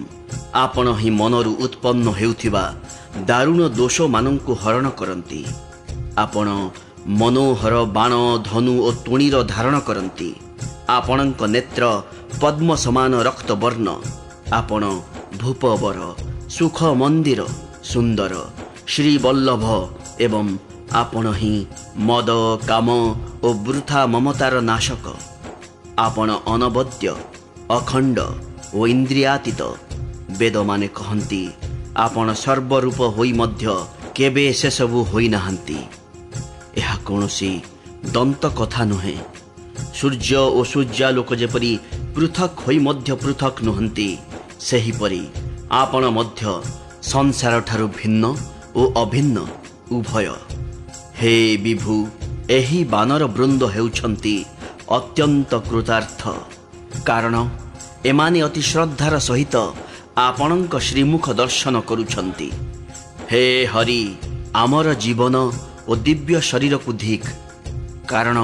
ଆପଣ ହିଁ ମନରୁ ଉତ୍ପନ୍ନ ହେଉଥିବା ଦାରୁଣ ଦୋଷମାନଙ୍କୁ ହରଣ କରନ୍ତି। ଆପଣ ମନୋହର ବାଣ, ଧନୁ ଓ ତୁଣୀର ଧାରଣ କରନ୍ତି। ଆପଣଙ୍କ ନେତ୍ର ପଦ୍ମ ସମାନ ରକ୍ତବର୍ଣ୍ଣ। ଆପଣ ଭୂପବର, ସୁଖ ମନ୍ଦିର, ସୁନ୍ଦର, ଶ୍ରୀବଲ୍ଲଭ ଏବଂ ଆପଣ ହିଁ ମଦ, କାମ ଓ ବୃଥା ମମତାର ନାଶକ। ଆପଣ ଅନବଦ୍ୟ, ଅଖଣ୍ଡ ଓ ଇନ୍ଦ୍ରିୟାତୀତ। ବେଦମାନେ କହନ୍ତି ଆପଣ ସର୍ବରୂପ ହୋଇ ମଧ୍ୟ କେବେ ସେସବୁ ହୋଇନାହାନ୍ତି। ଏହା କୌଣସି ଦନ୍ତ କଥା ନୁହେଁ। ସୂର୍ଯ୍ୟ ଓ ସୂର୍ଯ୍ୟାଲୋକ ଯେପରି ପୃଥକ୍ ହୋଇ ମଧ୍ୟ ପୃଥକ୍ ନୁହନ୍ତି, ସେହିପରି ଆପଣ ମଧ୍ୟ ସଂସାରଠାରୁ ଭିନ୍ନ ଓ ଅଭିନ୍ନ ଉଭୟ। ହେ ବିଭୁ, ଏହି ବାନର ବୃନ୍ଦ ହେଉଛନ୍ତି ଅତ୍ୟନ୍ତ କୃତାର୍ଥ, କାରଣ ଏମାନେ ଅତି ଶ୍ରଦ୍ଧାର ସହିତ ଆପଣଙ୍କ ଶ୍ରୀମୁଖ ଦର୍ଶନ କରୁଛନ୍ତି। ହେ ହରି, ଆମର ଜୀବନ ଓ ଦିବ୍ୟ ଶରୀରକୁ ଧିକ୍, କାରଣ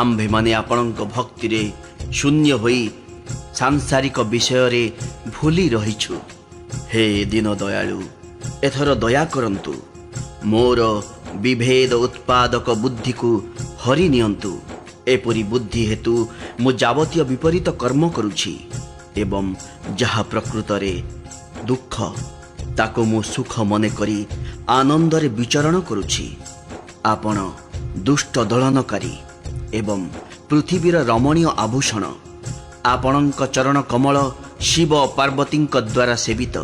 ଆମ୍ଭେମାନେ ଆପଣଙ୍କ ଭକ୍ତିରେ ଶୂନ୍ୟ ହୋଇ ସାଂସାରିକ ବିଷୟରେ ଭୁଲି ରହିଛୁ। ହେ ଦୀନ ଦୟାଳୁ, ଏଥର ଦୟା କରନ୍ତୁ। ମୋର विभेद उत्पादक बुद्धि को हरि नियंतु। एपरी बुद्धि हेतु मु जावतीय विपरीत कर्म करुछि एवं जहा प्रकृत रे दुख ताको मु सुख मने करी आनंद रे विचरण करुछि। आपण दुष्ट दलनकारी एवं पृथ्वीर रमणीय आभूषण आपणक चरण कमल शिव पार्वती द्वारा सेवित।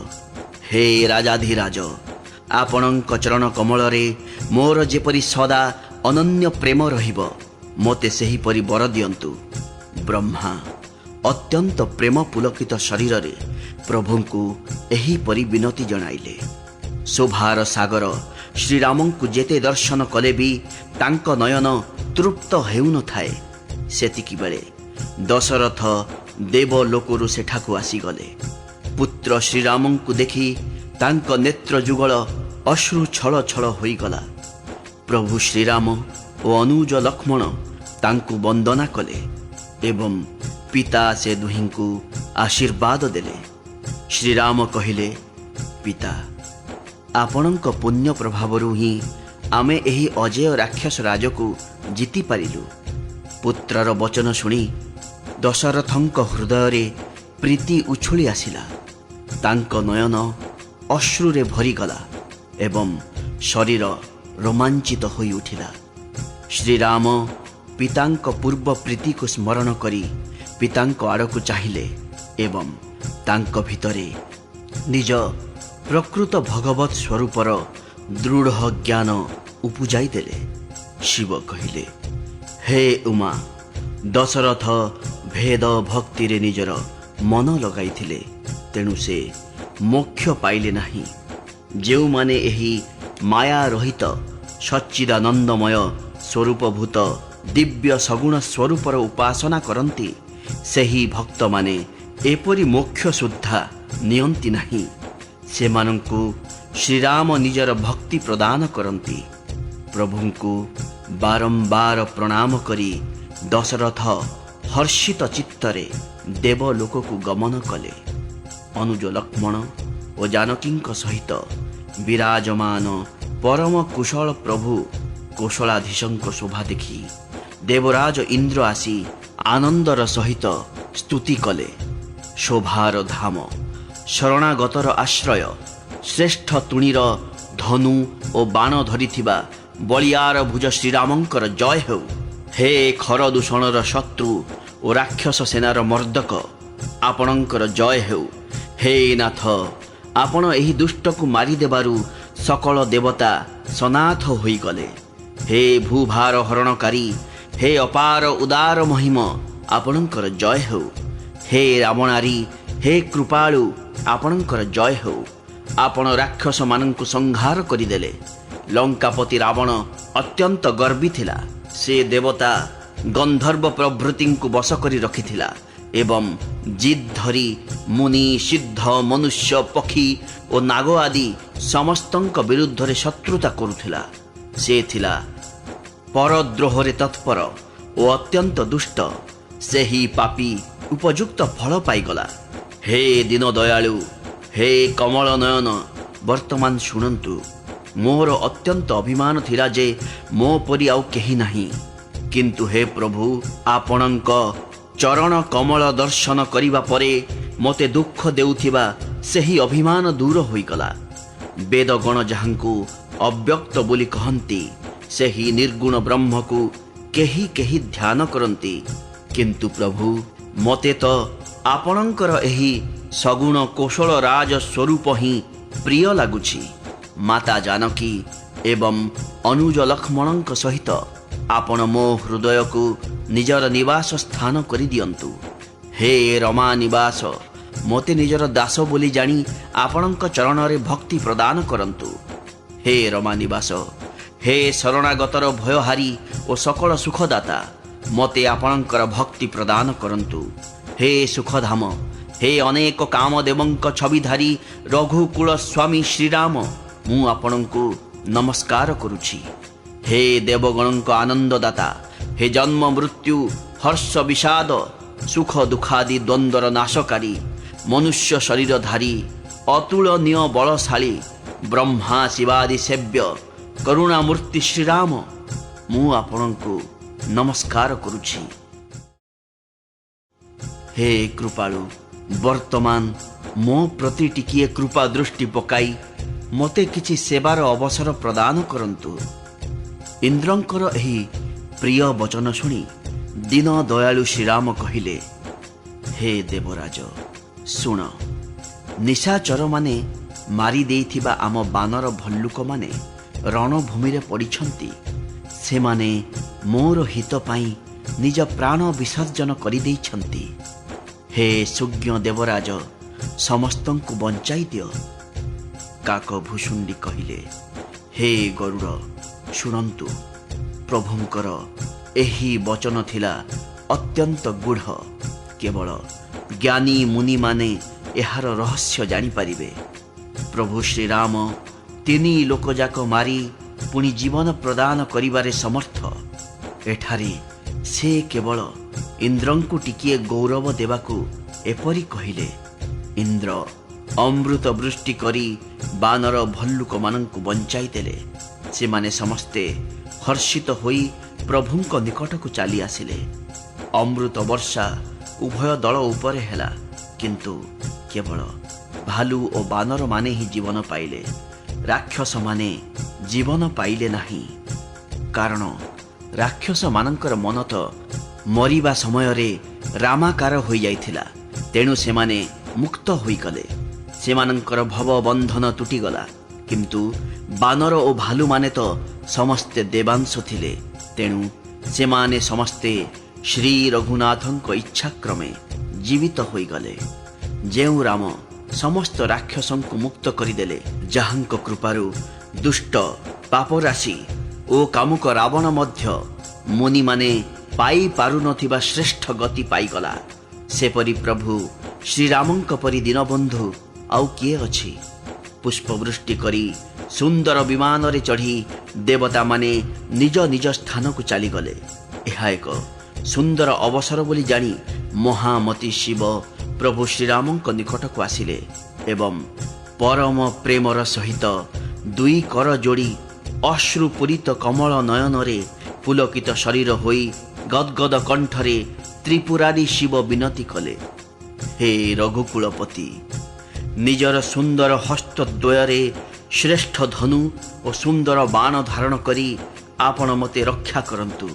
हे राजाधिराज, आपणक चरण कमल रे मोर जेपरी सदा अनन्य प्रेम रहिब, मोते सेही परि वर दियंतु। ब्रह्मा अत्यंत प्रेम पुलकित शरीर रे प्रभुंकु एही परि विनती जणाइले। शोभार सागर श्रीरामंकु जेते दर्शन कले भी तांक नयन तृप्त हेउ न थाए। सेतिकी बेले दशरथ देवलोकरु सेठाकु आसीगले। पुत्र श्रीरामंकु देखि तांक नेत्र जुगल अश्रु छल छल होईगला। प्रभु श्रीराम ओ अनुज लक्ष्मण तांकु वंदना कले एवं पिता से दुहिंकु आशीर्वाद देले। श्रीराम कहिले, पिता आपणक पुण्य प्रभावरु ही आमे एही अजय राक्षस राजकु जीति पारिलु। पुत्रर वचन शुणी दशरथंक हृदय रे प्रीति उछुली आसिला। तांक नयन अश्रुरे भरीगला एवं शरीर रोमांचित होई उठिला। श्रीराम पितांक पूर्व प्रीति को स्मरण करी पितांक आड़कु चाहिले एवं तांक भितरे निज प्रकृत भगवत स्वरूपर दृढ़ ज्ञान उपजाई देले। शिव कहिले, हे उमा, दशरथ भेद भक्ति रे निजर मन लगाइथिले, तेणु से मोक्ष पाइले नाही। जेउ माने एही माया रहित सच्चिदानंदमय स्वरूपभूत दिव्य सगुण स्वरूपर उपासना करती, सेही भक्त माने एपरी मोक्ष सुद्धा नियंती नाही। सेमानंकु श्रीराम निजर भक्ति प्रदान करती। प्रभुंकु बारंबार प्रणाम करी दशरथ हर्षित चित्तरे देवलोककु गमन कले। अनुज लक्ष्मण और जानकींक सहित विराजमान परम कुशल प्रभु कौशलाधीशंक शोभा देखि देवराज इंद्र आसी आनंदर सहित स्तुति कले। शोभार धाम शरणागतर आश्रय श्रेष्ठ तुणीर धनु और बाण धरिथिबा बलियार भुज श्रीरामंकर जय हेउ। हे खर दूषणर शत्रु और राक्षस सेनार मर्दक आपणंकर जय हेउ। हे नाथ, आपण एही दुष्ट को मारी देबारु सकल देवता सनाथ होई गले। हे भूभार हरणकारी, हे अपार उदार महिम आपणंकर जय हेउ। हे रावणारी, हे कृपाळु आपणंकर जय हेउ। आपण राक्षस मानंकु संहार करिदेले। लंकापति रावण अत्यंत गर्वी थिला। से देवता गंधर्व प्रभृतिंकु बस करी रखिथिला एवं जिद धरी मुनि सिद्ध मनुष्य पक्षी और नाग आदि समस्तंक विरुद्ध रे शत्रुता करुथिला। से थिला परद्रोह रे तत्पर और अत्यंत दुष्ट। सेही पापी उपयुक्त फल पाइगला। हे दीन दयालु, हे कमल नयन, वर्तमान शुणंतु। मोर अत्यंत अभिमान थिला जे मो परि आउ केही नाही, किंतु हे प्रभु आपणंक चरण कमल दर्शन करिबा परे मते दुख देउथिबा सेही अभिमान दूर होइगला। वेदगण जहांकु अव्यक्त बोली कहंती, सेही निर्गुण ब्रह्म को केही केही ध्यान करंती, किंतु प्रभु मते तो आपणंकर एही सगुण कौशल राज स्वरूप ही प्रिय लागुछि। माता जानकी एवं अनुज लक्ष्मणंक सहित आपण मो हृदय को निजर निवास स्थान करि दियंतु। हे रमा निवास, मोते निजर दास बोली जानी आपणंक चरण रे भक्ति प्रदान करंतु। हे रमा निवास, हे शरणागतर भयहारी और सकल सुखदाता, मते आपणंकर भक्ति प्रदान करंतु। हे सुखधाम, हे अनेक कामदेवंक छविधारी रघुकुल स्वामी श्रीराम, मु आपणंकु नमस्कार करुछि। हे देवगणंक आनंददाता, हे जन्म मृत्यु हर्ष विषाद सुख दुखादि द्वंद्वर नाशकारी मनुष्य शरीरधारी अतुलनीय बलशाली ब्रह्मा शिवादि सेव्य କରୁଣାମୂର୍ତ୍ତି ଶ୍ରୀରାମ, ମୁଁ ଆପଣଙ୍କୁ ନମସ୍କାର କରୁଛି। ହେ କୃପାଳୁ, ବର୍ତ୍ତମାନ ମୋ ପ୍ରତି ଟିକିଏ କୃପା ଦୃଷ୍ଟି ପକାଇ ମୋତେ କିଛି ସେବାର ଅବସର ପ୍ରଦାନ କରନ୍ତୁ। ଇନ୍ଦ୍ରଙ୍କର ଏହି ପ୍ରିୟ ବଚନ ଶୁଣି ଦୀନ ଦୟାଳୁ ଶ୍ରୀରାମ କହିଲେ, ହେ ଦେବରାଜ, ଶୁଣ, ନିଶାଚରମାନେ ମାରି ଦେଇଥିବା ଆମ ବାନର ଭଲ୍ଲୁକମାନେ ରଣଭୂମିରେ ପଡ଼ିଛନ୍ତି। ସେମାନେ ମୋର ହିତ ପାଇଁ ନିଜ ପ୍ରାଣ ବିସର୍ଜନ କରିଦେଇଛନ୍ତି। ହେ ସୁଜ୍ଞ ଦେବରାଜ, ସମସ୍ତଙ୍କୁ ବଞ୍ଚାଇ ଦିଅ। କାକଭୂଷୁଣ୍ଡି କହିଲେ, ହେ ଗରୁଡ଼, ଶୁଣନ୍ତୁ, ପ୍ରଭୁଙ୍କର ଏହି ବଚନ ଥିଲା ଅତ୍ୟନ୍ତ ଗୂଢ଼। କେବଳ ଜ୍ଞାନୀ ମୁନିମାନେ ଏହାର ରହସ୍ୟ ଜାଣିପାରିବେ। ପ୍ରଭୁ ଶ୍ରୀରାମ ତିନି ଲୋକଯାକ ମାରି ପୁଣି ଜୀବନ ପ୍ରଦାନ କରିବାରେ ସମର୍ଥ। ଏଠାରେ ସେ କେବଳ ଇନ୍ଦ୍ରଙ୍କୁ ଟିକିଏ ଗୌରବ ଦେବାକୁ ଏପରି କହିଲେ। ଇନ୍ଦ୍ର ଅମୃତ ବୃଷ୍ଟି କରି ବାନର ଭଲ୍ଲୁକମାନଙ୍କୁ ବଞ୍ଚାଇ ଦେଲେ। ସେମାନେ ସମସ୍ତେ ହର୍ଷିତ ହୋଇ ପ୍ରଭୁଙ୍କ ନିକଟକୁ ଚାଲି ଆସିଲେ। ଅମୃତ ବର୍ଷା ଉଭୟ ଦଳ ଉପରେ ହେଲା, କିନ୍ତୁ କେବଳ ଭାଲୁ ଓ ବାନରମାନେ ହିଁ ଜୀବନ ପାଇଲେ। ରାକ୍ଷସମାନେ ଜୀବନ ପାଇଲେ ନାହିଁ, କାରଣ ରାକ୍ଷସମାନଙ୍କର ମନ ତ ମରିବା ସମୟରେ ରାମାକାର ହୋଇଯାଇଥିଲା। ତେଣୁ ସେମାନେ ମୁକ୍ତ ହୋଇଗଲେ। ସେମାନଙ୍କର ଭବବନ୍ଧନ ତୁଟିଗଲା। କିନ୍ତୁ ବାନର ଓ ଭାଲୁମାନେ ତ ସମସ୍ତେ ଦେବାଂଶ ଥିଲେ। ତେଣୁ ସେମାନେ ସମସ୍ତେ ଶ୍ରୀ ରଘୁନାଥଙ୍କ ଇଚ୍ଛାକ୍ରମେ ଜୀବିତ ହୋଇଗଲେ। ଯେଉଁ ରାମ ସମସ୍ତ ରାକ୍ଷସଙ୍କୁ ମୁକ୍ତ କରିଦେଲେ, ଯାହାଙ୍କ କୃପାରୁ ଦୁଷ୍ଟ ପାପରାଶି ଓ କାମୁକ ରାବଣ ମଧ୍ୟ ମୁନିମାନେ ପାଇପାରୁନଥିବା ଶ୍ରେଷ୍ଠ ଗତି ପାଇଗଲା, ସେପରି ପ୍ରଭୁ ଶ୍ରୀରାମଙ୍କ ପରି ଦୀନବନ୍ଧୁ ଆଉ କିଏ ଅଛି? ପୁଷ୍ପବୃଷ୍ଟି କରି ସୁନ୍ଦର ବିମାନରେ ଚଢ଼ି ଦେବତାମାନେ ନିଜ ନିଜ ସ୍ଥାନକୁ ଚାଲିଗଲେ। ଏହା ଏକ ସୁନ୍ଦର ଅବସର ବୋଲି ଜାଣି ମହାମତି ଶିବ ପ୍ରଭୁ ଶ୍ରୀରାମଙ୍କ ନିକଟକୁ ଆସିଲେ ଏବଂ ପରମ ପ୍ରେମର ସହିତ ଦୁଇ କର ଯୋଡ଼ି ଅଶ୍ରୁପୂରିତ କମଳ ନୟନରେ ପୁଲକିତ ଶରୀର ହୋଇ ଗଦ୍ଗଦ କଣ୍ଠରେ ତ୍ରିପୁରାରୀ ଶିବ ବିନତି କଲେ, ହେ ରଘୁକୁଳପତି, ନିଜର ସୁନ୍ଦର ହସ୍ତଦ୍ୱୟରେ ଶ୍ରେଷ୍ଠ ଧନୁ ଓ ସୁନ୍ଦର ବାଣ ଧାରଣ କରି ଆପଣ ମୋତେ ରକ୍ଷା କରନ୍ତୁ।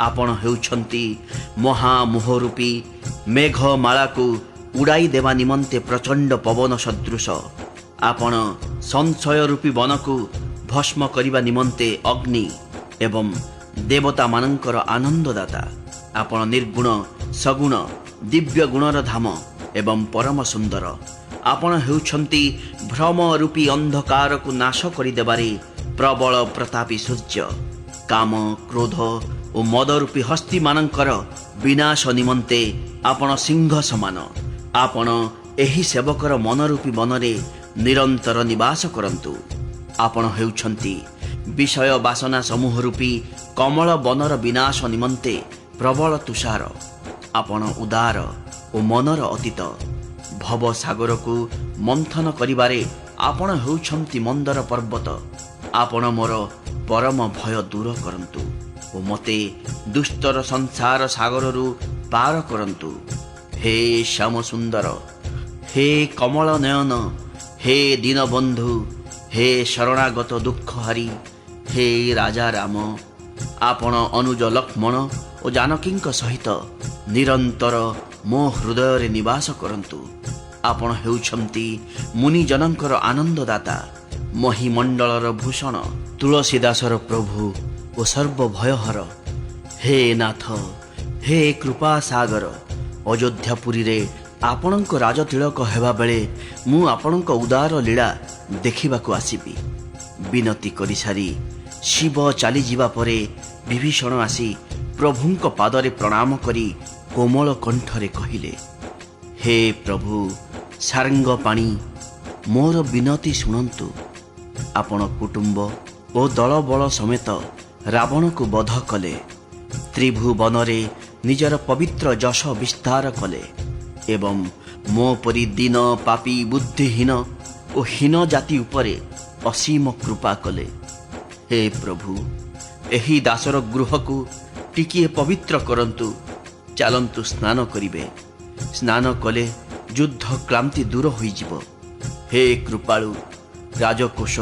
ଆପଣ ହେଉଛନ୍ତି ମହାମୋହରୂପୀ ମେଘମାଳାକୁ ଉଡ଼ାଇ ଦେବା ନିମନ୍ତେ ପ୍ରଚଣ୍ଡ ପବନ ସଦୃଶ। ଆପଣ ସଂଶୟରୂପୀ ବନକୁ ଭସ୍ମ କରିବା ନିମନ୍ତେ ଅଗ୍ନି ଏବଂ ଦେବତାମାନଙ୍କର ଆନନ୍ଦଦାତା। ଆପଣ ନିର୍ଗୁଣ, ସଗୁଣ, ଦିବ୍ୟ ଗୁଣର ଧାମ ଏବଂ ପରମ ସୁନ୍ଦର। ଆପଣ ହେଉଛନ୍ତି ଭ୍ରମରୂପୀ ଅନ୍ଧକାରକୁ ନାଶ କରିଦେବାରେ ପ୍ରବଳ ପ୍ରତାପୀ ସୂର୍ଯ୍ୟ। କାମ, କ୍ରୋଧ ଓ ମଦରୂପୀ ହସ୍ତୀମାନଙ୍କର ବିନାଶ ନିମନ୍ତେ ଆପଣ ସିଂହ ସମାନ। ଆପଣ ଏହି ସେବକର ମନରୂପୀ ବନରେ ନିରନ୍ତର ନିବାସ କରନ୍ତୁ। ଆପଣ ହେଉଛନ୍ତି ବିଷୟ ବାସନା ସମୂହ ରୂପୀ କମଳ ବନର ବିନାଶ ନିମନ୍ତେ ପ୍ରବଳ ତୁଷାର। ଆପଣ ଉଦାର ଓ ମନର ଅତୀତ। ଭବସାଗରକୁ ମନ୍ଥନ କରିବାରେ ଆପଣ ହେଉଛନ୍ତି ମନ୍ଦର ପର୍ବତ। ଆପଣ ମୋର ପରମ ଭୟ ଦୂର କରନ୍ତୁ ଓ ମୋତେ ଦୁଷ୍ଟର ସଂସାର ସାଗରରୁ ପାର କରନ୍ତୁ। ହେ ଶ୍ୟାମ ସୁନ୍ଦର, ହେ କମଳ ନୟନ, ହେ ଦୀନବନ୍ଧୁ, ହେ ଶରଣାଗତ ଦୁଃଖହାରୀ, ହେ ରାଜା ରାମ, ଆପଣ ଅନୁଜ ଲକ୍ଷ୍ମଣ ଓ ଜାନକୀଙ୍କ ସହିତ ନିରନ୍ତର ମୋ ହୃଦୟରେ ନିବାସ କରନ୍ତୁ। ଆପଣ ହେଉଛନ୍ତି ମୁନିଜନଙ୍କର ଆନନ୍ଦଦାତା, ମହିମଣ୍ଡଳର ଭୂଷଣ, ତୁଳସୀଦାସର ପ୍ରଭୁ ଓ ସର୍ବଭୟହର। ହେ ନାଥ, ହେ କୃପା ସାଗର, ଅଯୋଧ୍ୟାପୁରୀରେ ଆପଣଙ୍କ ରାଜତିଳକ ହେବା ବେଳେ ମୁଁ ଆପଣଙ୍କ ଉଦାର ଲୀଳା ଦେଖିବାକୁ ଆସିବି। ବିନତି କରିସାରି ଶିବ ଚାଲିଯିବା ପରେ ବିଭୀଷଣ ଆସି ପ୍ରଭୁଙ୍କ ପାଦରେ ପ୍ରଣାମ କରି କୋମଳ କଣ୍ଠରେ କହିଲେ, ହେ ପ୍ରଭୁ ସାରଙ୍ଗପାଣି, ମୋର ବିନତି ଶୁଣନ୍ତୁ। ଆପଣ କୁଟୁମ୍ବ ଓ ଦଳବଳ ସମେତ ରାବଣକୁ ବଧ କଲେ। ତ୍ରିଭୁବନରେ ନିଜର ପବିତ୍ର ଯଶ ବିସ୍ତାର କଲେ ଏବଂ ମୋ ପରି ଦୀନ, ପାପୀ, ବୁଦ୍ଧିହୀନ ଓ ହୀନ ଜାତି ଉପରେ ଅସୀମ କୃପା କଲେ। हे प्रभु एही दासर गृह को टिकिए पवित्र करंतु। चलंतु स्नान करिवे, स्नान कले युद्ध क्लांति दूर होइजिव। हे कृपाळु राजकोष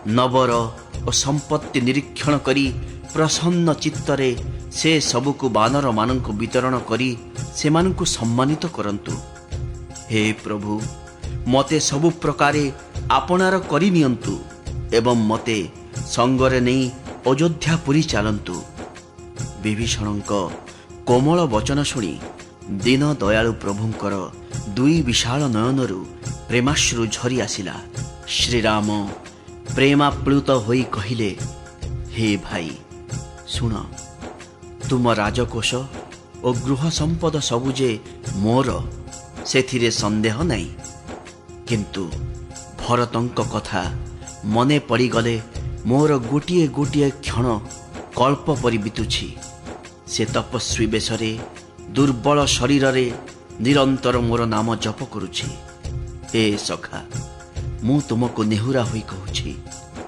नबर और संपत्ति निरीक्षण करी प्रसन्न चित्तरे से सबुकु बानर मानंकु वितरण करी सेमानंकु सम्मानित करंतु। हे प्रभु मते सबु प्रकारे आपणार करि नियंतु एवं मते संगरे नहीं अयोध्यापुरी चलंतु। विभीषणक कोमल वचन शुणी दीन दयालु प्रभुंकर दुई विशाल नयनरु प्रेमाश्रु झरी आसिला। श्रीराम प्रेमाप्लुत होई कहिले, हे भाई शुण, तुम राजकोष और गृह संपद सबुजे मोर, सेथिरे संदेह नहीं। किंतु भरतंक कथा मने पड़ी गले मोर गोटिए गोटिए क्षण कल्प परि बितुछि। से तपस्वी बेशरे दुर्बल शरीर रे निरंतर मोर नाम जप करुछि। ए सखा मु तुमको नेहुरा होई कहूछि,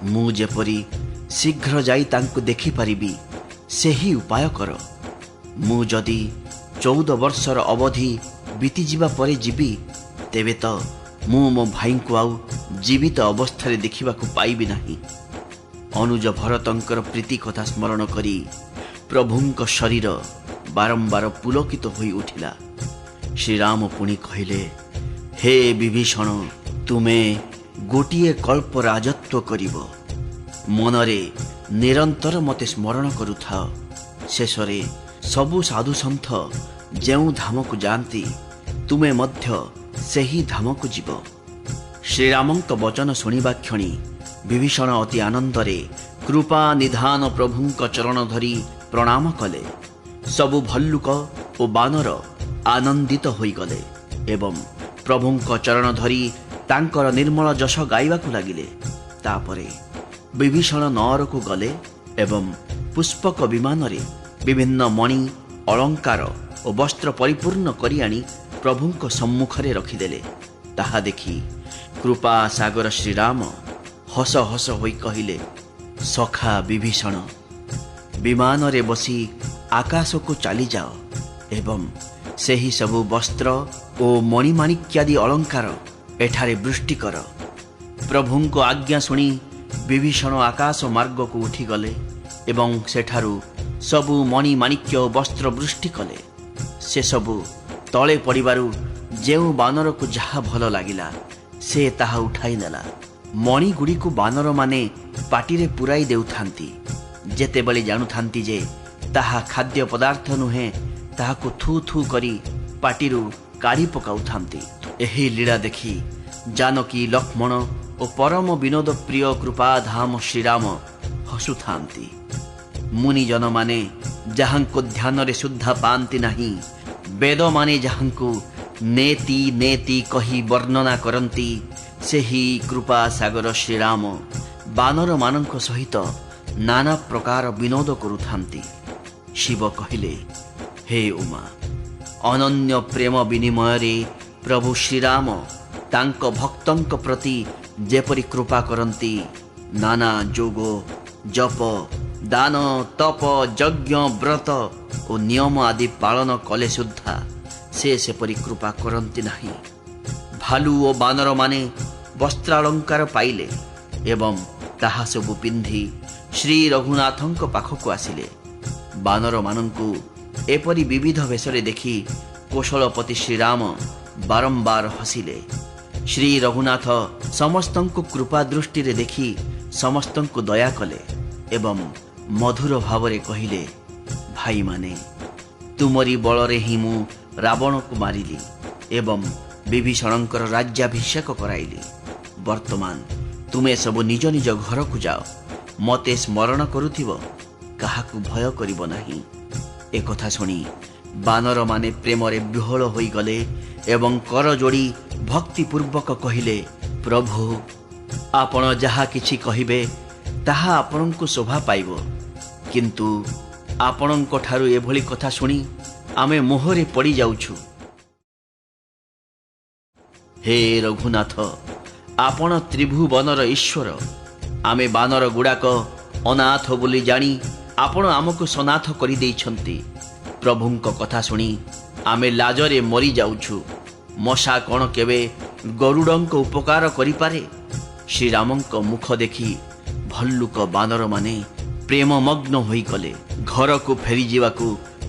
मु जेपरी शीघ्र जाई तांको देखि परिबी सेही उपाय कर। मु जदि 14 वर्षर अवधि बीती जिबा परे जीवी तेबे तो मु मो भाई को आउ जीवित अवस्था देखा पाइबी नहीं। अनुज भरतंकर प्रीति कथा स्मरण करी प्रभुंक शरीर बारंबार पुलकित होई उठिला। श्रीराम पुणी कहले, हे विभीषण तुमे गोटिए कल्प राजत्व करिब। मनरे निरंतर मते स्मरण करुथा। शेषरे सबु साधु सन्थ जेउ धाम को जाती तुमे मध्य सेही धाम को जीव। श्रीरामंक वचन शुणिबा क्षणी विभीषण अति आनंदरे कृपा निधान प्रभुंक चरण धरी प्रणाम कले। सबु भल्लुक और बानर आनंदित होई गले एवं प्रभुंक चरण धरी तांकर निर्मल जश गाइबाकु लागिले। तापरे विभीषण नगर को गले एवं पुष्पक विमान रे विभिन्न मणि अलंकार और वस्त्र परिपूर्ण करी आनी प्रभुंक सम्मुखरे रखिदेले। ताहा देखि कृपा सागर श्रीराम हस हस होई कहिले, सखा विभीषण विमान रे बसी आकाश को चली जाओ एवं सेही सबु वस्त्र और मणिमाणिक्यादि अलंकार एठारे वृष्टि कर। प्रभुंको आज्ञा शुणी विभीषण आकाश मार्ग को उठी गले एवं सेठारु सबु मणिमाणिक्य वस्त्र वृष्टि कले। से सबु तले पड़िबारु जेउ बानर को जहा भल लागिला से ताहा उठाई नेला। मणि गुड़ी को बानर माने पाटिरे पुराई देउथांती, जेतेबेले जानुथांती जे ताहा खाद्य पदार्थ नुहे ताहाको थू थू करी पाटिरु काढ़ी पकाउथांती। एही लीला देखी जानकी लक्ष्मण और परम विनोद प्रिय कृपाधाम श्रीराम हसुथांती। मुनिजन माने जहांको ध्यान रे शुद्धा पांति नहीं, वेद माने जहांको नेति नेति कही वर्णना करंती, सेही कृपा सागर श्रीराम बानर मानक सहित नाना प्रकार विनोद करुथांती। शिव कहिले, हे उमा अनन्य प्रेम विनिमय रे प्रभु श्रीराम तांक भक्तंक प्रति जेपरि कृपा करंती, नाना जोग जप दान तप यज्ञ व्रत और नियम आदि पालन कले सुद्धा से सेपरि कृपा करंती नहीं। भालू और बानर माने वस्त्रालंकार पाइले एवं ताहा सबु पिंधि श्री रघुनाथंक पाखक आसिले। बानर मानंकु एपरि विविध वेशरे देखि कौशलपति श्रीराम बारंबार हसिले। श्री रघुनाथ समस्तंकु कृपा दृष्टि रे देखि समस्तंकु दया कले एवं मधुर भावरे कहिले, भाई माने तुमरी बलरे ही मु रावण को मारिली एवं विभीषणंकर राज्याभिषेक कराइली। वर्तमान तुमे सब निज निज घर को जाओ, मते स्मरण करुथिब, काहाकु भय करिब नाही। ए कथा सुनी बानर माने प्रेम रे विह्वल होई गले एवं कर जोड़ी भक्तिपूर्वक कहिले, प्रभु आपण जहा किछि कहिबे ताहा आपणंकु शोभा पाइब, किंतु आपणंक ठारु एभली कथा सुनी आमे मोहरे पड़ी जाउछु। हे रघुनाथ आपण त्रिभुवनर ईश्वर, आमे बानर गुड़ाक ଅନାଥ ବୋଲି ଜାଣି ଆପଣ ଆମକୁ ସନାଥ କରିଦେଇଛନ୍ତି। ପ୍ରଭୁଙ୍କ କଥା ଶୁଣି ଆମେ ଲାଜରେ ମରିଯାଉଛୁ। ମଶା କ'ଣ କେବେ ଗରୁଡ଼ଙ୍କ ଉପକାର କରିପାରେ? ଶ୍ରୀରାମଙ୍କ ମୁଖ ଦେଖି ଭଲ୍ଲୁକ ବାନରମାନେ ପ୍ରେମମଗ୍ନ ହୋଇଗଲେ। ଘରକୁ ଫେରିଯିବାକୁ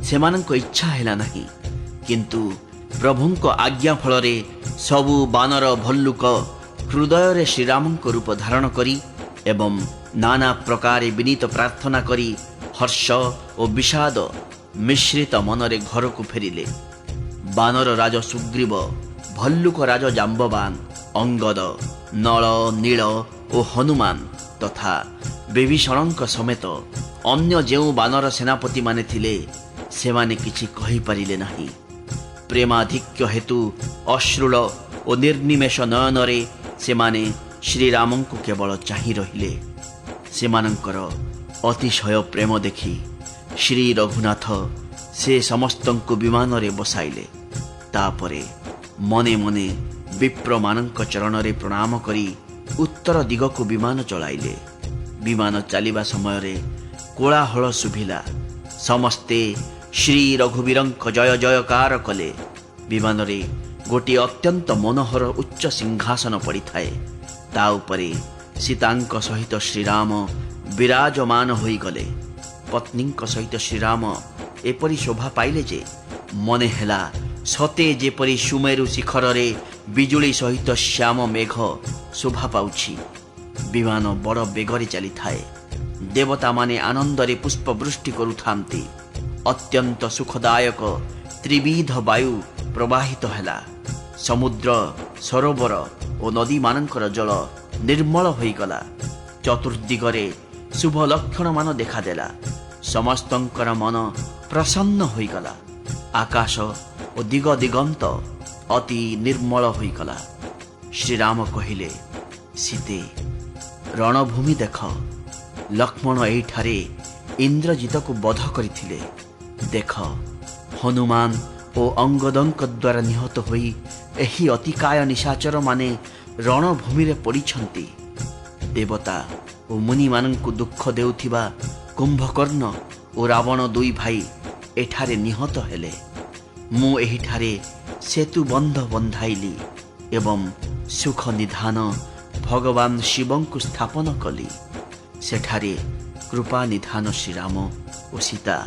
ସେମାନଙ୍କ ଇଚ୍ଛା ହେଲା ନାହିଁ। କିନ୍ତୁ ପ୍ରଭୁଙ୍କ ଆଜ୍ଞା ଫଳରେ ସବୁ ବାନର ଭଲ୍ଲୁକ ହୃଦୟରେ ଶ୍ରୀରାମଙ୍କ ରୂପ ଧାରଣ କରି ଏବଂ ନାନା ପ୍ରକାରେ ବିନୀତ ପ୍ରାର୍ଥନା କରି ହର୍ଷ ଓ ବିଷାଦ ମିଶ୍ରିତ ମନରେ ଘରକୁ ଫେରିଲେ। ବାନର ରାଜ ସୁଗ୍ରୀବ, ଭଲ୍ଲୁକ ରାଜ ଜାମ୍ବବାନ, ଅଙ୍ଗଦ, ନଳ, ନୀଳ ଓ ହନୁମାନ ତଥା ବିଭୀଷଣଙ୍କ ସମେତ ଅନ୍ୟ ଯେଉଁ ବାନର ସେନାପତିମାନେ ଥିଲେ ସେମାନେ କିଛି କହିପାରିଲେ ନାହିଁ। ପ୍ରେମାଧିକ୍ୟ ହେତୁ ଅଶ୍ରୁଳ ଓ ନିର୍ନିମେଷ ନୟନରେ ସେମାନେ ଶ୍ରୀରାମଙ୍କୁ କେବଳ ଚାହିଁ ରହିଲେ। ସେମାନଙ୍କର ଅତିଶୟ ପ୍ରେମ ଦେଖି ଶ୍ରୀ ରଘୁନାଥ ସେ ସମସ୍ତଙ୍କୁ ବିମାନରେ ବସାଇଲେ। ତାପରେ ମନେ ମନେ ବିପ୍ରମାନଙ୍କ ଚରଣରେ ପ୍ରଣାମ କରି ଉତ୍ତର ଦିଗକୁ ବିମାନ ଚଳାଇଲେ। ବିମାନ ଚାଲିବା ସମୟରେ କୋଳାହଳ ଶୁଭିଲା। ସମସ୍ତେ ଶ୍ରୀ ରଘୁବୀରଙ୍କ ଜୟ ଜୟକାର କଲେ। ବିମାନରେ ଗୋଟିଏ ଅତ୍ୟନ୍ତ ମନୋହର ଉଚ୍ଚ ସିଂହାସନ ପଡ଼ିଥାଏ। ତା ଉପରେ ସୀତାଙ୍କ ସହିତ ଶ୍ରୀରାମ ବିରାଜମାନ ହୋଇଗଲେ। ପତ୍ନୀଙ୍କ ସହିତ ଶ୍ରୀରାମ ଏପରି ଶୋଭା ପାଇଲେ ଯେ ମନେ ହେଲା ସତେ ଯେପରି ସୁମେରୁ ଶିଖରରେ ବିଜୁଳି ସହିତ ଶ୍ୟାମ ମେଘ ଶୋଭା ପାଉଛି। ବିମାନ ବଡ଼ ବେଗରେ ଚାଲିଥାଏ। ଦେବତାମାନେ ଆନନ୍ଦରେ ପୁଷ୍ପବୃଷ୍ଟି କରୁଥାନ୍ତି। ଅତ୍ୟନ୍ତ ସୁଖଦାୟକ ତ୍ରିବିଧ ବାୟୁ ପ୍ରବାହିତ ହେଲା। ସମୁଦ୍ର, ସରୋବର ଓ ନଦୀମାନଙ୍କର ଜଳ ନିର୍ମଳ ହୋଇଗଲା। ଚତୁର୍ଦିଗରେ ଶୁଭ ଲକ୍ଷଣମାନ ଦେଖାଦେଲା। ସମସ୍ତଙ୍କର ମନ ପ୍ରସନ୍ନ ହୋଇଗଲା। ଆକାଶ ଓ ଦିଗ ଦିଗନ୍ତ ଅତି ନିର୍ମଳ ହୋଇଗଲା। ଶ୍ରୀରାମ କହିଲେ, ସୀତେ, ରଣଭୂମି ଦେଖ। ଲକ୍ଷ୍ମଣ ଏଇଠାରେ ଇନ୍ଦ୍ରଜିତକୁ ବଧ କରିଥିଲେ। ଦେଖ, ହନୁମାନ ଓ ଅଙ୍ଗଦଙ୍କ ଦ୍ୱାରା ନିହତ ହୋଇ ଏହି ଅତିକାୟ ନିଶାଚରମାନେ ରଣଭୂମିରେ ପଡ଼ିଛନ୍ତି। ଦେବତା ଓ ମୁନିମାନଙ୍କୁ ଦୁଃଖ ଦେଉଥିବା କୁମ୍ଭକର୍ଣ୍ଣ ଓ ରାବଣ ଦୁଇ ଭାଇ ଏଠାରେ ନିହତ ହେଲେ। ମୁଁ ଏହିଠାରେ ସେତୁ ବନ୍ଧ ବନ୍ଧାଇଲି ଏବଂ ସୁଖ ନିଧାନ ଭଗବାନ ଶିବଙ୍କୁ ସ୍ଥାପନ କଲି। ସେଠାରେ କୃପା ନିଧାନ ଶ୍ରୀରାମ ଓ ସୀତା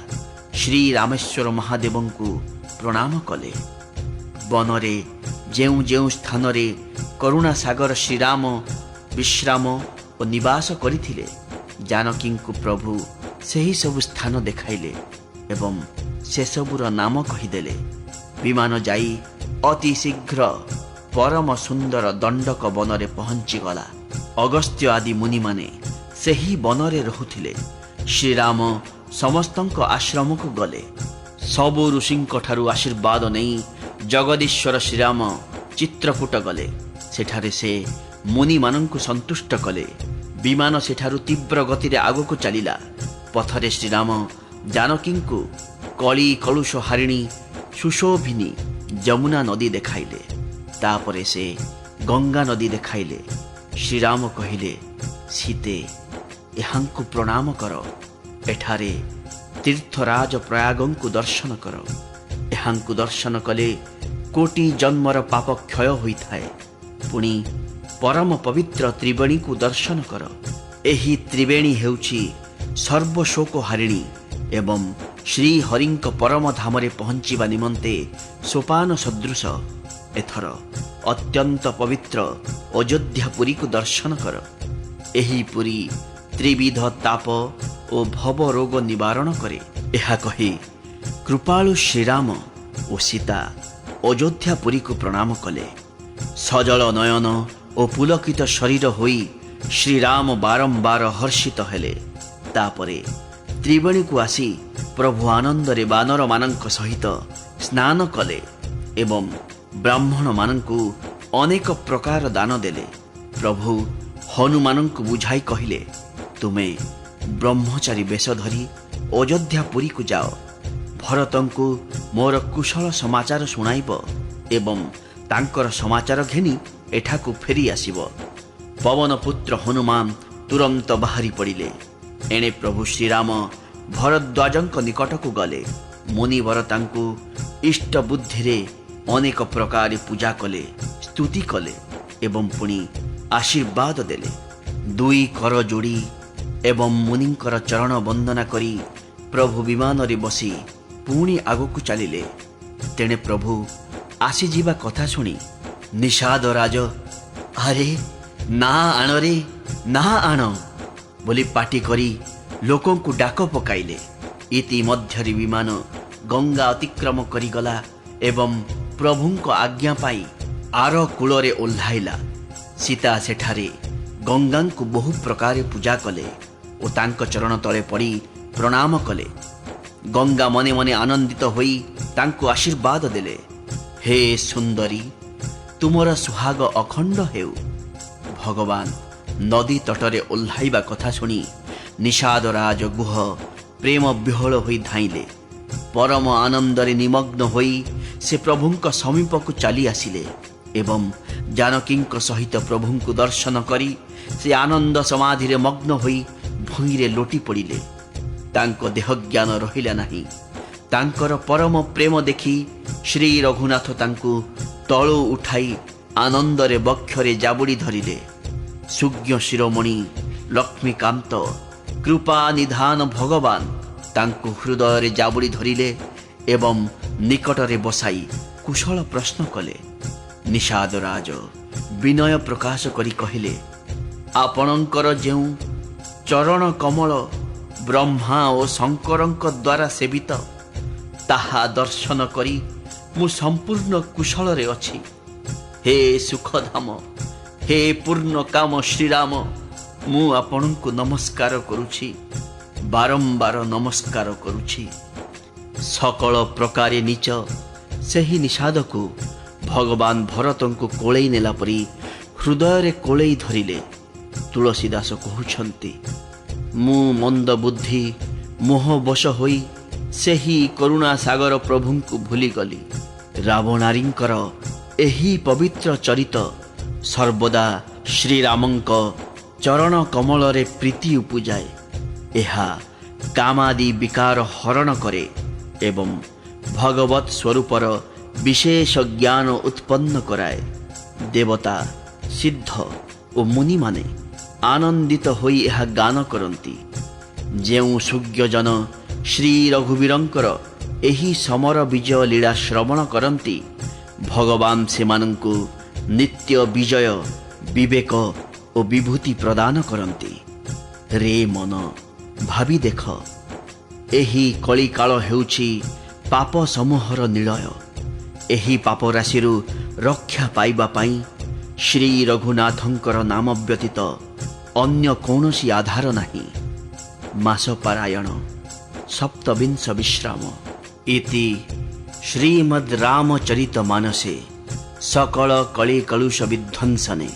ଶ୍ରୀରାମେଶ୍ୱର ମହାଦେବଙ୍କୁ ପ୍ରଣାମ କଲେ। ବନରେ ଯେଉଁ ଯେଉଁ ସ୍ଥାନରେ କରୁଣା ସାଗର ଶ୍ରୀରାମ ବିଶ୍ରାମ ଓ ନିବାସ କରିଥିଲେ, ଜାନକୀଙ୍କୁ ପ୍ରଭୁ ସେହି ସବୁ ସ୍ଥାନ ଦେଖାଇଲେ ଏବଂ ସେସବୁର ନାମ କହିଦେଲେ। ବିମାନ ଯାଇ ଅତି ଶୀଘ୍ର ପରମ ସୁନ୍ଦର ଦଣ୍ଡକ ବନରେ ପହଞ୍ଚିଗଲା। ଅଗସ୍ତ୍ୟ ଆଦି ମୁନିମାନେ ସେହି ବନରେ ରହୁଥିଲେ। ଶ୍ରୀରାମ ସମସ୍ତଙ୍କ ଆଶ୍ରମକୁ ଗଲେ। ସବୁ ଋଷିଙ୍କଠାରୁ ଆଶୀର୍ବାଦ ନେଇ ଜଗଦୀଶ୍ୱର ଶ୍ରୀରାମ ଚିତ୍ରକୂଟ ଗଲେ। ସେଠାରେ ସେ ମୁନିମାନଙ୍କୁ ସନ୍ତୁଷ୍ଟ କଲେ। ବିମାନ ସେଠାରୁ ତୀବ୍ର ଗତିରେ ଆଗକୁ ଚାଲିଲା। ପଥରେ ଶ୍ରୀରାମ ଜାନକୀଙ୍କୁ କଳି କଳୁଷ ହାରିଣୀ ସୁଶୋଭିନୀ ଯମୁନା ନଦୀ ଦେଖାଇଲେ। ତାପରେ ସେ ଗଙ୍ଗା ନଦୀ ଦେଖାଇଲେ। ଶ୍ରୀରାମ କହିଲେ, ସୀତେ, ଏହାଙ୍କୁ ପ୍ରଣାମ କର। ଏଠାରେ ତୀର୍ଥରାଜ ପ୍ରୟାଗଙ୍କୁ ଦର୍ଶନ କର। ଏହାଙ୍କୁ ଦର୍ଶନ କଲେ କୋଟି ଜନ୍ମର ପାପ କ୍ଷୟ ହୋଇଥାଏ। ପୁଣି ପରମ ପବିତ୍ର ତ୍ରିବେଣୀକୁ ଦର୍ଶନ କର। ଏହି ତ୍ରିବେଣୀ ହେଉଛି ସର୍ବଶୋକ ହାରିଣୀ ଏବଂ ଶ୍ରୀହରିଙ୍କ ପରମ ଧାମରେ ପହଞ୍ଚିବା ନିମନ୍ତେ ସୋପାନ ସଦୃଶ। ଏଥର ଅତ୍ୟନ୍ତ ପବିତ୍ର ଅଯୋଧ୍ୟା ପୁରୀକୁ ଦର୍ଶନ କର। ଏହି ପୁରୀ ତ୍ରିବିଧ ତାପ ଓ ଭବ ରୋଗ ନିବାରଣ କରେ। ଏହା କହି କୃପାଳୁ ଶ୍ରୀରାମ ଓ ସୀତା ଅଯୋଧ୍ୟା ପୁରୀକୁ ପ୍ରଣାମ କଲେ। ସଜଳ ନୟନ ଓ ପୁଲକିତ ଶରୀର ହୋଇ ଶ୍ରୀରାମ ବାରମ୍ବାର ହର୍ଷିତ ହେଲେ। ତାପରେ ତ୍ରିବେଣୀକୁ ଆସି ପ୍ରଭୁ ଆନନ୍ଦରେ ବାନରମାନଙ୍କ ସହିତ ସ୍ନାନ କଲେ ଏବଂ ବ୍ରାହ୍ମଣମାନଙ୍କୁ ଅନେକ ପ୍ରକାର ଦାନ ଦେଲେ। ପ୍ରଭୁ ହନୁମାନଙ୍କୁ ବୁଝାଇ କହିଲେ, ତୁମେ ବ୍ରହ୍ମଚାରୀ ବେଶ ଧରି ଅଯୋଧ୍ୟା ପୁରୀକୁ ଯାଅ। ଭରତଙ୍କୁ ମୋର କୁଶଳ ସମାଚାର ଶୁଣାଇବ ଏବଂ ତାଙ୍କର ସମାଚାର ଘେନି ଏଠାକୁ ଫେରି ଆସିବ। ପବନପୁତ୍ର ହନୁମାନ ତୁରନ୍ତ ବାହାରି ପଡ଼ିଲେ। एणे प्रभु श्रीराम भरद्वाजଙ୍କ निकटକୁ गले। मुनिवर तांकु इष्ट बुद्धि अनेक प्रकार पूजा कले, स्तुति कले एवं पुणी आशीर्वाद देले। दुई कर जोड़ी एवं मुनिंकर चरण वंदना करी प्रभु विमान रे बसी पुणी आगकु चलिले। तेणे प्रभु आसीजिबा कथा शुणी निषाद राज अरे ना आण रे ना आण बोली पाटी करी लोकों को डाक पकाइले। इति मध्यरी विमान गंगा अतिक्रम करी गला एवं प्रभुंक आज्ञा पाई आर कूଳରେ ओह्लाइला। सीता सेठारे गंगा को बहु प्रकार पूजा कले और तांक चरण तले पड़ी प्रणाम कले। गंगा मने मने आनंदित होई तांको आशीर्वाद देले। हे सुंदरी तुमर सुहाग अखंड हेउ। भगवान नदी तटरे ओह्लाइबा कथा शुणी निषाद राज गुह प्रेम विह्वल होई धाइले। परम आनंदरे निमग्न होई से प्रभुंक समीपकु चली आसिले एवं जानकींक सहित प्रभुंकु दर्शन करी से आनंद समाधि रे मग्न होई भूइरे लोटी पड़िले। तांको देह ज्ञान रहिला नाही। तांकर परम प्रेम देखी श्री रघुनाथ तांकु तळु उठाई आनंदरे बक्षरे जाबुड़ी धरिले। सुज्ञ शिरोमणि लक्ष्मीकांत कृपा निधान भगवान तांकु हृदय रे जाबुड़ी धरिले एवं निकटरे बसाई कुशल प्रश्न कले। निषाद राज विनय प्रकाश करी कहिले आपणकर जेउ चरण कमल ब्रह्मा और शंकरଙ୍କ द्वारा सेवित ताहा दर्शन करी मु संपूर्ण कुशल रे अछि। हे सुखधाम हे पूर्ण काम श्रीराम मु आपणଙ୍କୁ नमस्कार करुछि, बारंबार नमस्कार करुछि। सकल प्रकारे नीच सेही निषाद को भगवान भरतଙ୍କୁ कोळेई नेला परी हृदय रे कोळेई धरिले। तुलसीदास कहउछंती मु मंद बुद्धि मोह बश होई सेही करुणा सागर प्रभुंकु भूली गली। रावणारींकर एही पवित्र चरित सर्वदा श्रीरामंक चरण कमल रे प्रीति उपजाए। एहा कामादि विकार हरण करे एवं भगवत स्वरूपर विशेष ज्ञान उत्पन्न कराए। देवता सिद्ध और मुनि माने आनंदित होई यह गान करती। जेउ सुज्ञजन श्री रघुवीरंकर एही समर विजय लीला श्रवण करती भगवान सेमानंकु नित्य विजय विवेक और विभूति प्रदान करती। रे मन भावी देख एही कली काल हेउछि पाप समूहर निलय। एही पाप राशिरु रक्षा पाइबा पाई श्री रघुनाथंकर नाम व्यतीत अन्य कौनसी आधार नहीं। मास पारायण सप्तविंश विश्राम इति श्रीमद् रामचरित मानसे सकल कली कलुष विध्वंसने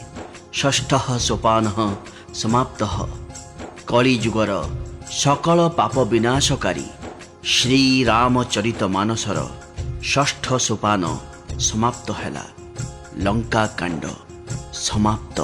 षष्ठः सोपानः समाप्तः। कलिजुगर सकल पाप विनाशकारी श्री रामचरित मानसर षष्ठ सोपान समाप्त हैला। लंका कांड समाप्त।